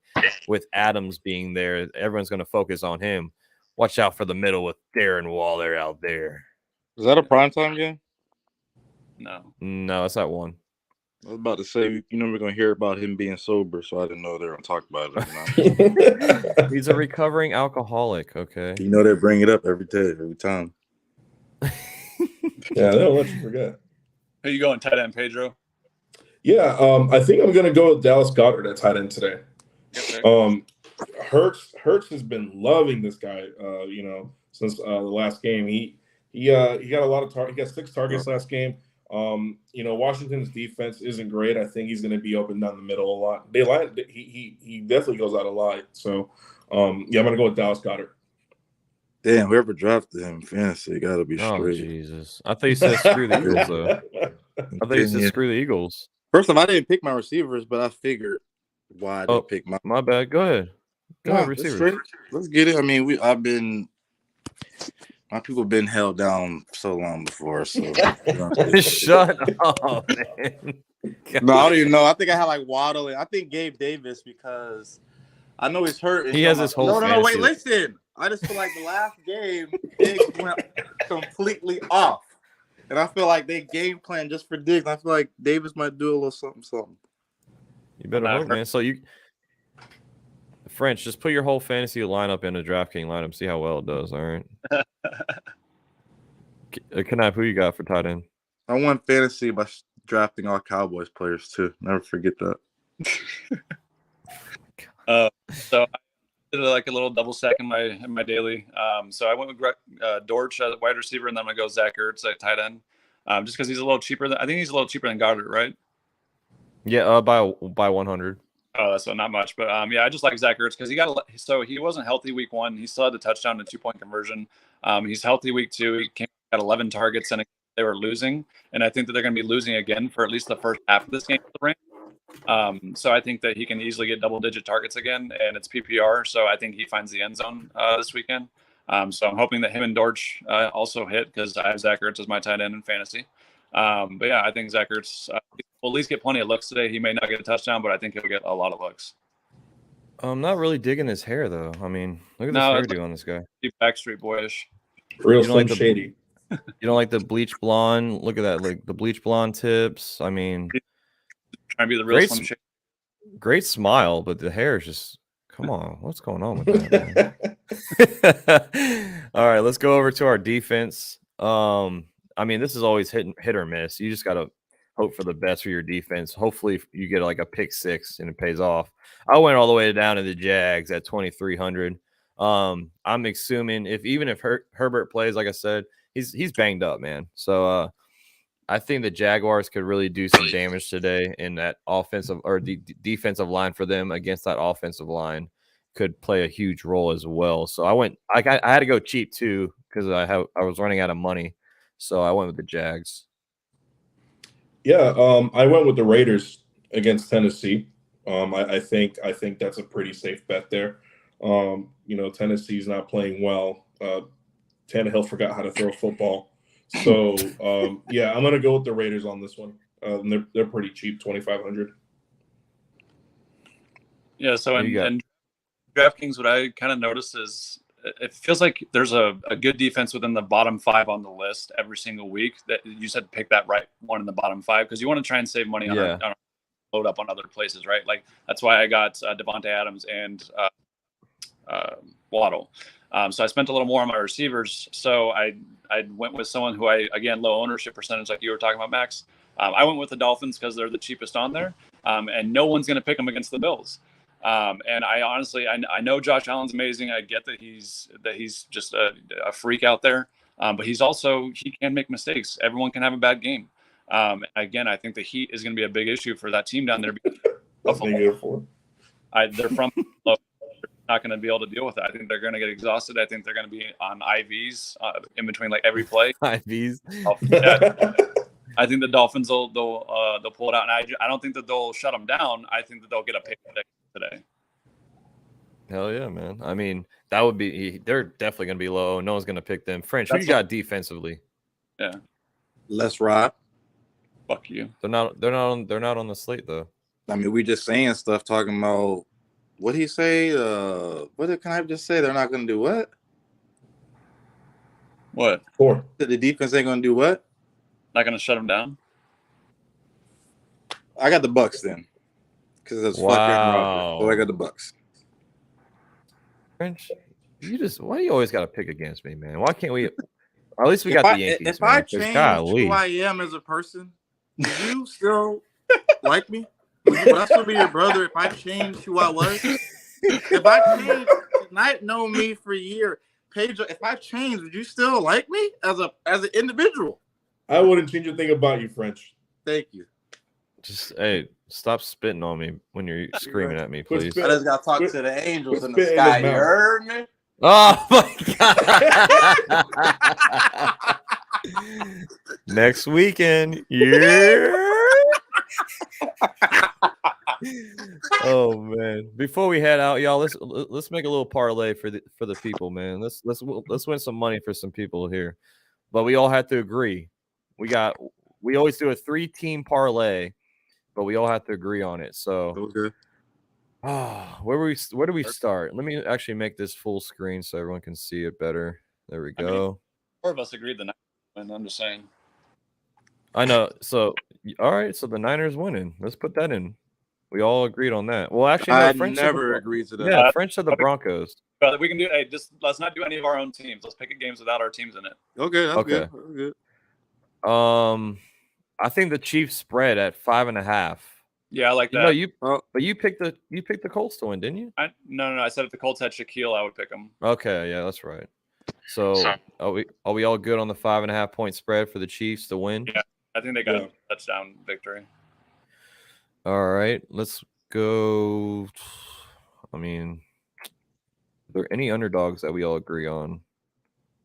Speaker 1: with Adams being there. Everyone's going to focus on him. Watch out for the middle with Darren Waller out there.
Speaker 4: Is that a primetime game?
Speaker 1: No, it's not one.
Speaker 4: I was about to say, we're going to hear about him being sober, so I didn't know they were going to talk about it or not.
Speaker 1: He's a recovering alcoholic, okay?
Speaker 4: They bring it up every day, every time.
Speaker 3: Yeah, they'll let you forget.
Speaker 5: Who you going, tight end, Pedro?
Speaker 3: Yeah, I think I'm going to go with Dallas Goedert at tight end today. Hurts has been loving this guy, since the last game. He got a lot of targets. He got 6 targets last game. Washington's defense isn't great. I think he's going to be open down the middle a lot. He definitely goes out a lot. So, I'm going to go with Dallas Goedert.
Speaker 4: Damn, whoever drafted him fantasy got to be straight.
Speaker 1: Oh, Jesus. I thought you said screw the Eagles, though. I thought you said screw the Eagles.
Speaker 4: First off, I didn't pick my receivers, but I figured why I didn't pick my.
Speaker 1: My bad. Go ahead. Go ahead, receivers.
Speaker 4: Let's get it. I mean, my people have been held down so long before. So
Speaker 1: shut up, man.
Speaker 4: No, I don't even know. I think I had like Waddle. I think Gabe Davis because I know he's hurt.
Speaker 1: He has his whole.
Speaker 4: No. Wait, listen. I just feel like the last game Diggs went completely off, and I feel like they game plan just for Diggs. I feel like Davis might do a little something.
Speaker 1: You better hope, man. So French, just put your whole fantasy lineup in a DraftKings lineup. See how well it does. All right. Knife, who you got for tight end?
Speaker 4: I won fantasy by drafting all Cowboys players too. Never forget that.
Speaker 5: So I did like a little double stack in my daily. So I went with Dortch as a wide receiver, and then I'm gonna go Zach Ertz at tight end, just because he's a little cheaper. I think he's a little cheaper than Goddard, right?
Speaker 1: Yeah, by 100.
Speaker 5: Oh, so not much, but I just like Zach Ertz because he wasn't healthy week 1. He still had the touchdown and 2-point conversion. He's healthy week 2. He got 11 targets and they were losing, and I think that they're going to be losing again for at least the first half of this game. So I think that he can easily get double-digit targets again, and it's PPR, so I think he finds the end zone this weekend. So I'm hoping that him and Dortch also hit because I have Zach Ertz as my tight end in fantasy. But yeah, I think Zach Ertz will at least get plenty of looks today. He may not get a touchdown, but I think he'll get a lot of looks.
Speaker 1: I'm not really digging his hair, though. I mean, look at this hairdo on this guy.
Speaker 5: Backstreet Boyish.
Speaker 3: Real Slim Shady.
Speaker 1: You don't like the bleach blonde? Look at that, like the bleach blonde tips. I mean,
Speaker 5: trying to be the real Slim Shady.
Speaker 1: Great smile, but the hair is just. Come on, what's going on with that? Man? All right, let's go over to our defense. I mean, this is always hit or miss. You just got to hope for the best for your defense. Hopefully, you get like a pick 6 and it pays off. I went all the way down to the Jags at 2,300. I'm assuming if Herbert plays, like I said, he's banged up, man. So I think the Jaguars could really do some damage today in that offensive or defensive line for them against that offensive line could play a huge role as well. So I had to go cheap too because I was running out of money. So I went with the Jags.
Speaker 3: Yeah, I went with the Raiders against Tennessee. I think that's a pretty safe bet there. Tennessee's not playing well. Tannehill forgot how to throw a football. So I'm gonna go with the Raiders on this one. They're pretty cheap, 2,500.
Speaker 5: Yeah. So in DraftKings, what I kind of noticed is it feels like there's a good defense within the bottom 5 on the list every single week. That you said pick that right one in the bottom 5 because you want to try and save money on load up on other places, right? Like that's why I got Devontae Adams and Waddle. So I spent a little more on my receivers. So I went with someone who again, low ownership percentage, like you were talking about, Max. I went with the Dolphins because they're the cheapest on there, and no one's going to pick them against the Bills. And I honestly, I know Josh Allen's amazing. I get that he's just a freak out there, but he can make mistakes. Everyone can have a bad game. Again, I think the heat is going to be a big issue for that team down there. They're from. Not going to be able to deal with it. I think they're going to get exhausted. I think they're going to be on IVs in between like every play.
Speaker 1: IVs.
Speaker 5: I think the Dolphins they'll pull it out, and I don't think that they'll shut them down. I think that they'll get a pick today.
Speaker 1: Hell yeah, man! I mean, That would be. They're definitely going to be low. No one's going to pick them. French, who you got defensively?
Speaker 5: Yeah.
Speaker 4: Let's ride.
Speaker 5: Fuck you.
Speaker 1: They're not on the slate though.
Speaker 4: I mean, we just saying stuff talking about what did he say? What did I just say? They're not going to do what?
Speaker 5: What?
Speaker 3: 4.
Speaker 4: The defense ain't going to do what?
Speaker 5: Not going to shut them down?
Speaker 4: I got the Bucks then, because it's fucking Rodgers. So I got the Bucks.
Speaker 1: French, why do you always got to pick against me, man? Why can't we? At least we got the Yankees.
Speaker 4: If
Speaker 1: man,
Speaker 4: I change who I am as a person, would you still like me? Would I still be your brother if I changed who I was? If I changed, not know me for a year, Pedro, if I changed, would you still like me as an individual?
Speaker 3: I wouldn't change a thing about you, French.
Speaker 4: Thank you.
Speaker 1: Just stop spitting on me when you're screaming at me, please.
Speaker 4: I just got to talk to the angels in the
Speaker 3: spit in
Speaker 4: sky.
Speaker 3: his
Speaker 4: You
Speaker 3: mouth.
Speaker 4: heard me?
Speaker 1: Oh my god! Next weekend, yeah. Oh man! Before we head out, y'all, let's make a little parlay for the people, man. Let's win some money for some people here, but we all have to agree. We always do a 3-team parlay, but we all have to agree on it. So
Speaker 4: Okay.
Speaker 1: where do we start? Let me actually make this full screen so everyone can see it better. There we go.
Speaker 5: I mean, 4 of us agreed the Niners, and I'm just saying.
Speaker 1: I know. So all right, so the Niners winning. Let's put that in. We all agreed on that. Well, actually, no,
Speaker 4: I
Speaker 1: French
Speaker 4: never agreed to that.
Speaker 1: Yeah, French said the Broncos.
Speaker 5: But we can do. Hey, just let's not do any of our own teams. Let's pick games without our teams in it.
Speaker 4: Okay, that's
Speaker 1: Okay.
Speaker 4: good. That's good.
Speaker 1: I think the Chiefs spread at 5.5.
Speaker 5: Yeah, I like that.
Speaker 1: But you picked the Colts to win, didn't you?
Speaker 5: No. I said if the Colts had Shaquille, I would pick them.
Speaker 1: Okay, yeah, that's right. So are we all good on the 5.5 point spread for the Chiefs to win?
Speaker 5: Yeah, I think they got a touchdown victory.
Speaker 1: All right, let's go. I mean, are there any underdogs that we all agree on?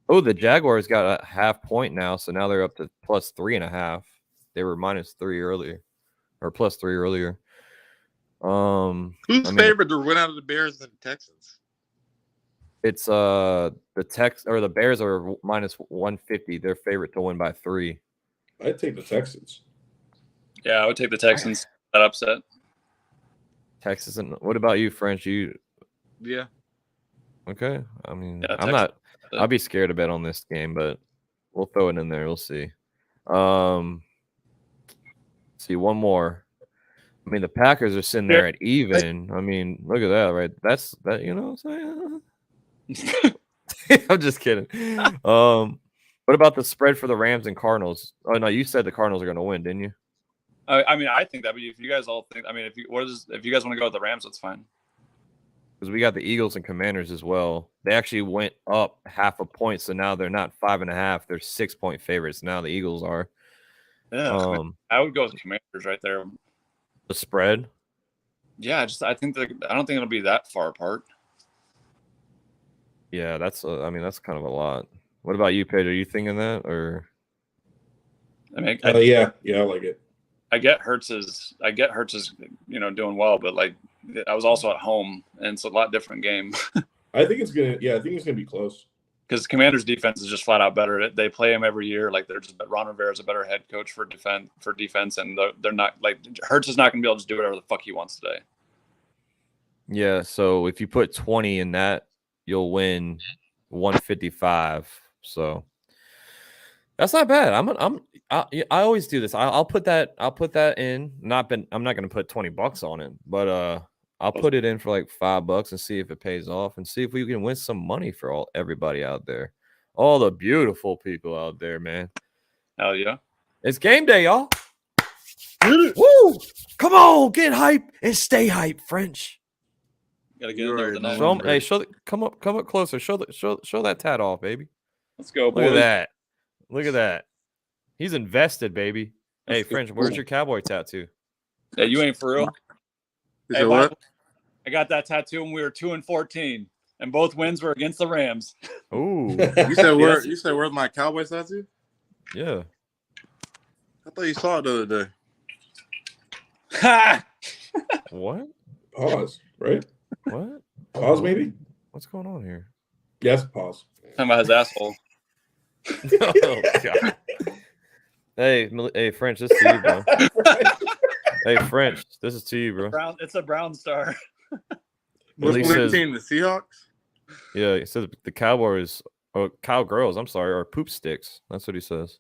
Speaker 1: Oh, the Jaguars got a half point now, so now they're up to plus 3.5. They were -3 earlier, or +3 earlier.
Speaker 4: Who's favored to win out of the Bears and the Texans?
Speaker 1: It's the Bears are -150. They're favorite to win by 3.
Speaker 3: I'd take the Texans.
Speaker 5: Yeah, I would take the Texans. That upset.
Speaker 1: Texas, and what about you, French?
Speaker 4: Yeah.
Speaker 1: Okay. I mean,
Speaker 5: Yeah,
Speaker 1: I'm not. I'll be scared to bet on this game, but we'll throw it in there. We'll see. See one more. I mean, the Packers are sitting there at even. I mean, look at that, right? That's that. You know what I'm saying? I'm just kidding. What about the spread for the Rams and Cardinals? Oh no, you said the Cardinals are going to win, didn't you?
Speaker 5: I mean, I think that. But if you guys all think, I mean, if you guys want to go with the Rams, that's fine.
Speaker 1: Because we got the Eagles and Commanders as well. They actually went up 0.5 point, so now they're not 5.5; they're 6-point favorites. Now the Eagles are.
Speaker 5: Yeah, I would go with Commanders right there.
Speaker 1: The spread.
Speaker 5: Yeah, I don't think it'll be that far apart.
Speaker 1: Yeah, that's that's kind of a lot. What about you, Pedro? Are you thinking that, or?
Speaker 5: I mean,
Speaker 3: yeah, I like it.
Speaker 5: I get Hurts is doing well, but like I was also at home, and it's a lot different game.
Speaker 3: I think it's gonna be close.
Speaker 5: Because Commanders' defense is just flat out better. They play him every year. Like Ron Rivera is a better head coach for defense, and they're not like Hurts is not going to be able to do whatever the fuck he wants today.
Speaker 1: Yeah, so if you put 20 in that, you'll win 155. So that's not bad. I always do this. I'll put that in. I'm not going to put $20 on it, but I'll put it in for like $5 and see if it pays off and see if we can win some money for everybody out there. All the beautiful people out there, man.
Speaker 5: Hell yeah.
Speaker 1: It's game day, y'all. Woo! Come on, get hype and stay hype, French.
Speaker 5: Gotta get in there with the
Speaker 1: come up closer. Show that tat off, baby.
Speaker 5: Let's go, boys.
Speaker 1: Look at that. He's invested, baby. Hey, French, where's your cowboy tattoo?
Speaker 5: Hey, you ain't for real.
Speaker 4: Hey, what?
Speaker 5: I got that tattoo when we were 2-14, and both wins were against the Rams.
Speaker 1: Ooh.
Speaker 4: You said where's my cowboy tattoo?
Speaker 1: Yeah.
Speaker 4: I thought you saw it the other day.
Speaker 5: Ha!
Speaker 1: What?
Speaker 3: Pause, right?
Speaker 1: What?
Speaker 3: Pause, maybe?
Speaker 1: What's going on here?
Speaker 3: Yes, pause.
Speaker 5: Talking about his asshole.
Speaker 1: Oh God. Hey, French, this is to you, bro. Hey, French, this is to you, bro.
Speaker 5: It's a brown star.
Speaker 4: What's
Speaker 1: Lee
Speaker 4: the
Speaker 1: says-
Speaker 4: team? The Seahawks?
Speaker 1: Yeah, he said the Cowboys, or Cowgirls, I'm sorry, are poop sticks. That's what he says.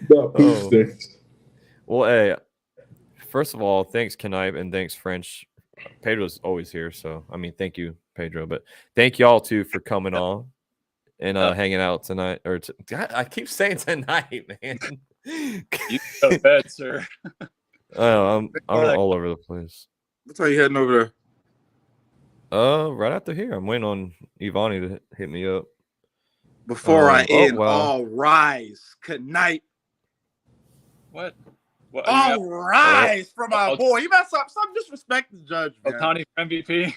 Speaker 3: No,
Speaker 1: Oh.
Speaker 3: sticks.
Speaker 1: Well, hey, first of all, thanks, Knipe, and thanks, French. Pedro's always here, so I mean, thank you, Pedro. But thank y'all too for coming on and hanging out tonight. God, I keep saying tonight, man.
Speaker 5: You go to bed, sir.
Speaker 1: I'm all over the place.
Speaker 4: What time you heading over there?
Speaker 1: Right after here, I'm waiting on Ivani to hit me up.
Speaker 4: Before I end,
Speaker 1: well.
Speaker 4: all rise. Good night.
Speaker 5: What? What?
Speaker 4: All rise from our boy. You better stop disrespect the judge, man.
Speaker 5: Ohtani for MVP.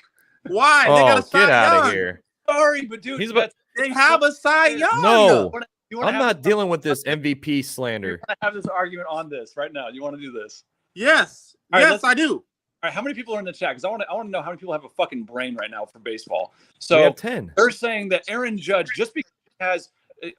Speaker 4: Why? They
Speaker 1: Oh,
Speaker 4: got a Cy
Speaker 1: get out
Speaker 4: Young.
Speaker 1: of here!
Speaker 5: Sorry, but dude,
Speaker 1: He's about-
Speaker 4: They have a Cy Young.
Speaker 1: No,
Speaker 5: you wanna
Speaker 1: I'm not dealing with this MVP slander.
Speaker 5: I have this argument on this right now. You want to do this?
Speaker 4: Yes.
Speaker 5: All right,
Speaker 4: Yes, I do.
Speaker 5: All right, how many people are in the chat? Because I want to know how many people have a fucking brain right now for baseball.
Speaker 1: We
Speaker 5: So
Speaker 1: have 10.
Speaker 5: they're saying that Aaron Judge, just because he has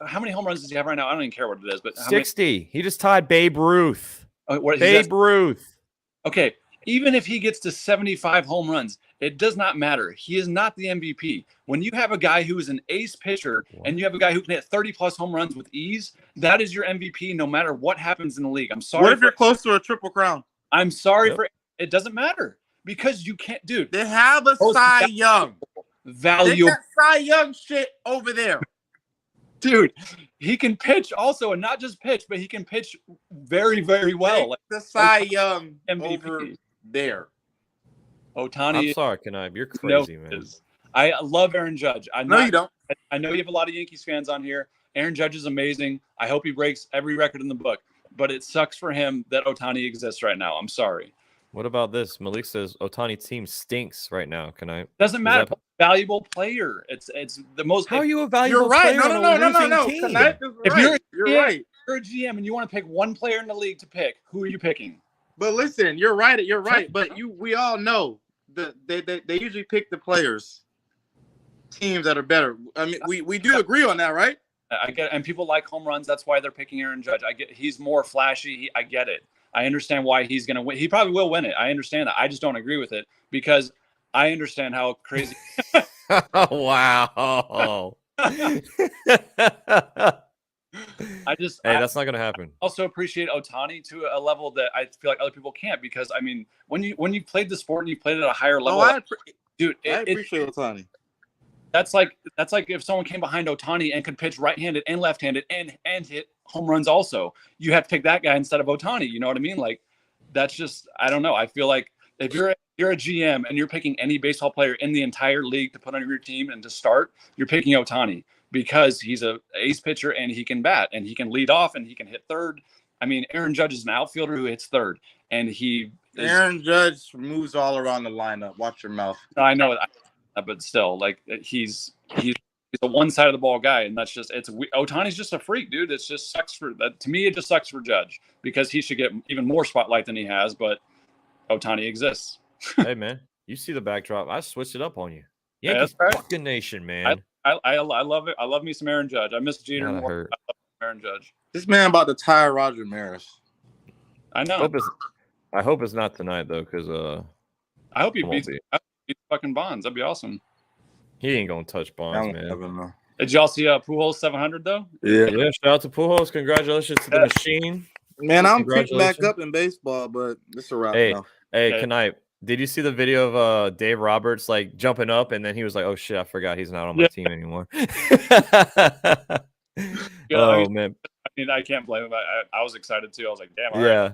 Speaker 5: how many home runs does he have right now? I don't even care what it is, but how
Speaker 1: 60. He just tied Babe Ruth.
Speaker 5: many,
Speaker 1: Babe Ruth.
Speaker 5: Okay, even if he gets to 75 home runs, it does not matter. He is not the MVP. When you have a guy who is an ace pitcher and you have a guy who can hit 30 plus home runs with ease, that is your MVP no matter what happens in the league. I'm sorry.
Speaker 4: What if you're close to a triple crown?
Speaker 5: I'm sorry
Speaker 1: Yep.
Speaker 5: for it. Doesn't matter because you can't, dude.
Speaker 4: They have a
Speaker 5: Most
Speaker 4: Cy Young. They
Speaker 5: Value,
Speaker 4: got Cy Young shit over there.
Speaker 5: dude. He can pitch also, and not just pitch, but he can pitch very, very well.
Speaker 4: Take
Speaker 5: Like
Speaker 4: the Cy Young
Speaker 5: MVP.
Speaker 4: over there.
Speaker 5: Ohtani.
Speaker 1: I'm sorry, Knipe. You're
Speaker 5: No,
Speaker 1: crazy, man.
Speaker 5: I love Aaron Judge.
Speaker 4: No, you don't.
Speaker 5: I know you have a lot of Yankees fans on here. Aaron Judge is amazing. I hope he breaks every record in the book. But it sucks for him that Ohtani exists right now. I'm sorry.
Speaker 1: What about this? Malik says Ohtani team stinks right now.
Speaker 5: Doesn't matter.
Speaker 1: that-
Speaker 5: Valuable player. It's the most.
Speaker 1: How are you a valuable
Speaker 4: You're right.
Speaker 1: player
Speaker 4: No,
Speaker 1: on
Speaker 4: no,
Speaker 1: a
Speaker 4: no, no,
Speaker 1: losing
Speaker 4: no.
Speaker 1: team?
Speaker 4: Knipe is
Speaker 5: If
Speaker 4: right. You're right.
Speaker 5: If you're a GM and you want to pick one player in the league to pick, who are you picking?
Speaker 4: But listen, you're right. You're right. But we all know that they usually pick the players, teams that are better. I mean, we do agree on that, right?
Speaker 5: I get, and people like home runs. That's why they're picking Aaron Judge. I get, he's more flashy. I get it. I understand why he's going to win. He probably will win it. I understand that. I just don't agree with it because I understand how crazy.
Speaker 1: Wow. That's not gonna happen.
Speaker 5: Also appreciate Ohtani to a level that I feel like other people can't, because I mean, when you played the sport and you played at a higher level, dude,
Speaker 4: I appreciate Ohtani.
Speaker 5: That's like if someone came behind Ohtani and could pitch right-handed and left-handed and hit home runs also. You have to pick that guy instead of Ohtani. You know what I mean? Like, that's just, I don't know. I feel like if you're a GM and you're picking any baseball player in the entire league to put on your team and to start, you're picking Ohtani because he's a ace pitcher and he can bat and he can lead off and he can hit third. I mean, Aaron Judge is an outfielder who hits third, and
Speaker 4: Aaron Judge moves all around the lineup. Watch your mouth.
Speaker 5: I know that, but still, like, he's a one side of the ball guy, and that's just Ohtani's just a freak, dude. It just sucks for that. To me, it just sucks for Judge because he should get even more spotlight than he has, but Ohtani exists.
Speaker 1: Hey man, you see the backdrop? I switched it up on you.
Speaker 5: Yeah,
Speaker 1: Yankees
Speaker 5: that's right.
Speaker 1: fucking nation, man.
Speaker 5: I love it. I love me some Aaron Judge. I miss Jeter
Speaker 1: Gotta
Speaker 5: more.
Speaker 1: hurt.
Speaker 5: I love Aaron Judge.
Speaker 4: This man about to tire Roger Maris.
Speaker 5: I know.
Speaker 1: I hope it's not tonight though, because
Speaker 5: I hope he
Speaker 1: it won't
Speaker 5: beats
Speaker 1: be.
Speaker 5: fucking Bonds. That'd be awesome.
Speaker 1: He ain't gonna touch Bonds, man.
Speaker 4: Never know.
Speaker 5: Did y'all see Pujols 700 though?
Speaker 4: Yeah.
Speaker 1: Yeah, shout out to Pujols. Congratulations to the machine.
Speaker 4: Man, I'm picking back
Speaker 1: Congratulations.
Speaker 4: up in baseball, but it's a wrap
Speaker 1: Hey,
Speaker 4: now.
Speaker 1: Hey,
Speaker 5: Okay.
Speaker 1: Knipe, did you see the video of Dave Roberts like jumping up and then he was like, "Oh shit, I forgot he's not on my team anymore." Oh man,
Speaker 5: I mean, I can't blame him. I was excited too. I was like, damn. All right.
Speaker 1: yeah.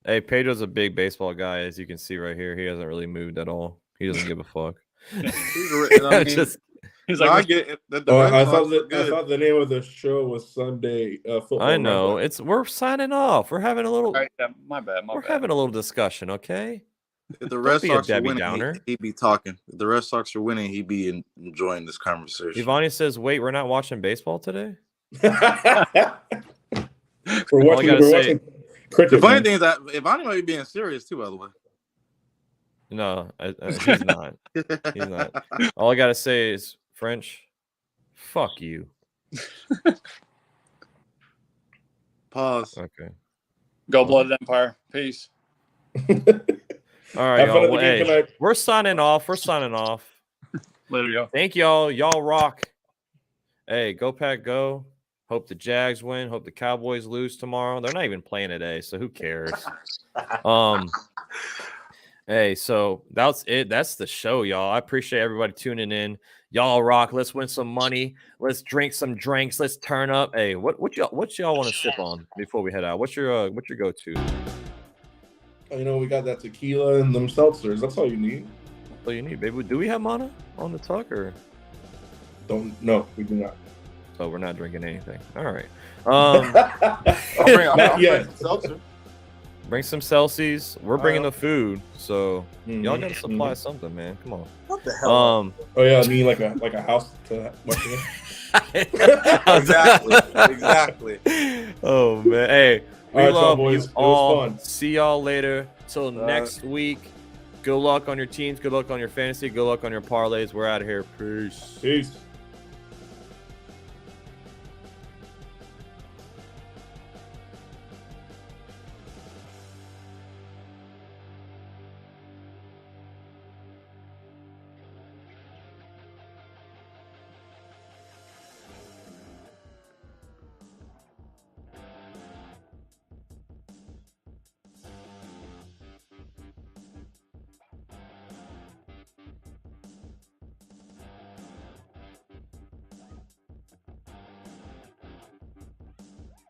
Speaker 1: Hey, Pedro's a big baseball guy, as you can see right here. He hasn't really moved at all. He doesn't give a fuck.
Speaker 5: He's
Speaker 4: I
Speaker 5: like,
Speaker 4: get it. The
Speaker 3: I
Speaker 4: Red
Speaker 3: thought
Speaker 4: Sox are good.
Speaker 3: I thought the name of the show was Sunday Football.
Speaker 1: I know.
Speaker 3: Roundup.
Speaker 1: We're signing off. We're having a little.
Speaker 5: all right, yeah, my bad.
Speaker 1: We're having a little discussion, okay?
Speaker 4: If the Red
Speaker 1: be a
Speaker 4: Sox are
Speaker 1: Debbie
Speaker 4: winning,
Speaker 1: Downer.
Speaker 4: he'd be talking. If the Red Sox are winning, he'd be enjoying this conversation.
Speaker 1: Ivani says, "Wait, we're not watching baseball today."
Speaker 3: We're
Speaker 1: All I
Speaker 3: watching.
Speaker 1: gotta
Speaker 3: We're
Speaker 1: say-
Speaker 3: watching cricket.
Speaker 4: The funny
Speaker 3: man.
Speaker 4: thing is that Ivani might be being serious too, by the way.
Speaker 1: No, he's not. He's not. All I gotta say is French. Fuck you.
Speaker 4: Pause.
Speaker 1: Okay.
Speaker 5: Go Blood Empire. Peace.
Speaker 1: All right,
Speaker 3: Have fun
Speaker 1: y'all.
Speaker 3: at the
Speaker 1: Well,
Speaker 3: game
Speaker 1: hey,
Speaker 3: tonight.
Speaker 1: we're signing off. We're signing off.
Speaker 5: Later, y'all.
Speaker 1: Thank y'all. Y'all rock. Hey, go Pack, go. Hope the Jags win. Hope the Cowboys lose tomorrow. They're not even playing today, so who cares? Hey, so that's it. That's the show, y'all. I appreciate everybody tuning in. Y'all rock. Let's win some money. Let's drink some drinks. Let's turn up. Hey, what y'all want to sip on before we head out? What's your go-to?
Speaker 3: You know, we got that tequila and them seltzers. That's all you need.
Speaker 1: What you need, baby? Do we have mana on the tuck or?
Speaker 3: No, we do not.
Speaker 1: So we're not drinking anything. All right.
Speaker 3: Not yet.
Speaker 1: Bring some Celsius. We're bringing the food, so y'all gotta supply
Speaker 3: mhm.
Speaker 1: something, man. Come on.
Speaker 6: What the hell?
Speaker 3: Oh yeah, I mean like a house to
Speaker 4: Exactly.
Speaker 1: Oh man. Hey, we
Speaker 3: All right,
Speaker 1: love
Speaker 3: y'all boys.
Speaker 1: you
Speaker 3: It was
Speaker 1: all.
Speaker 3: fun.
Speaker 1: See y'all later. Till next week. Good luck on your teams. Good luck on your fantasy. Good luck on your parlays. We're out of here. Peace.
Speaker 3: Peace.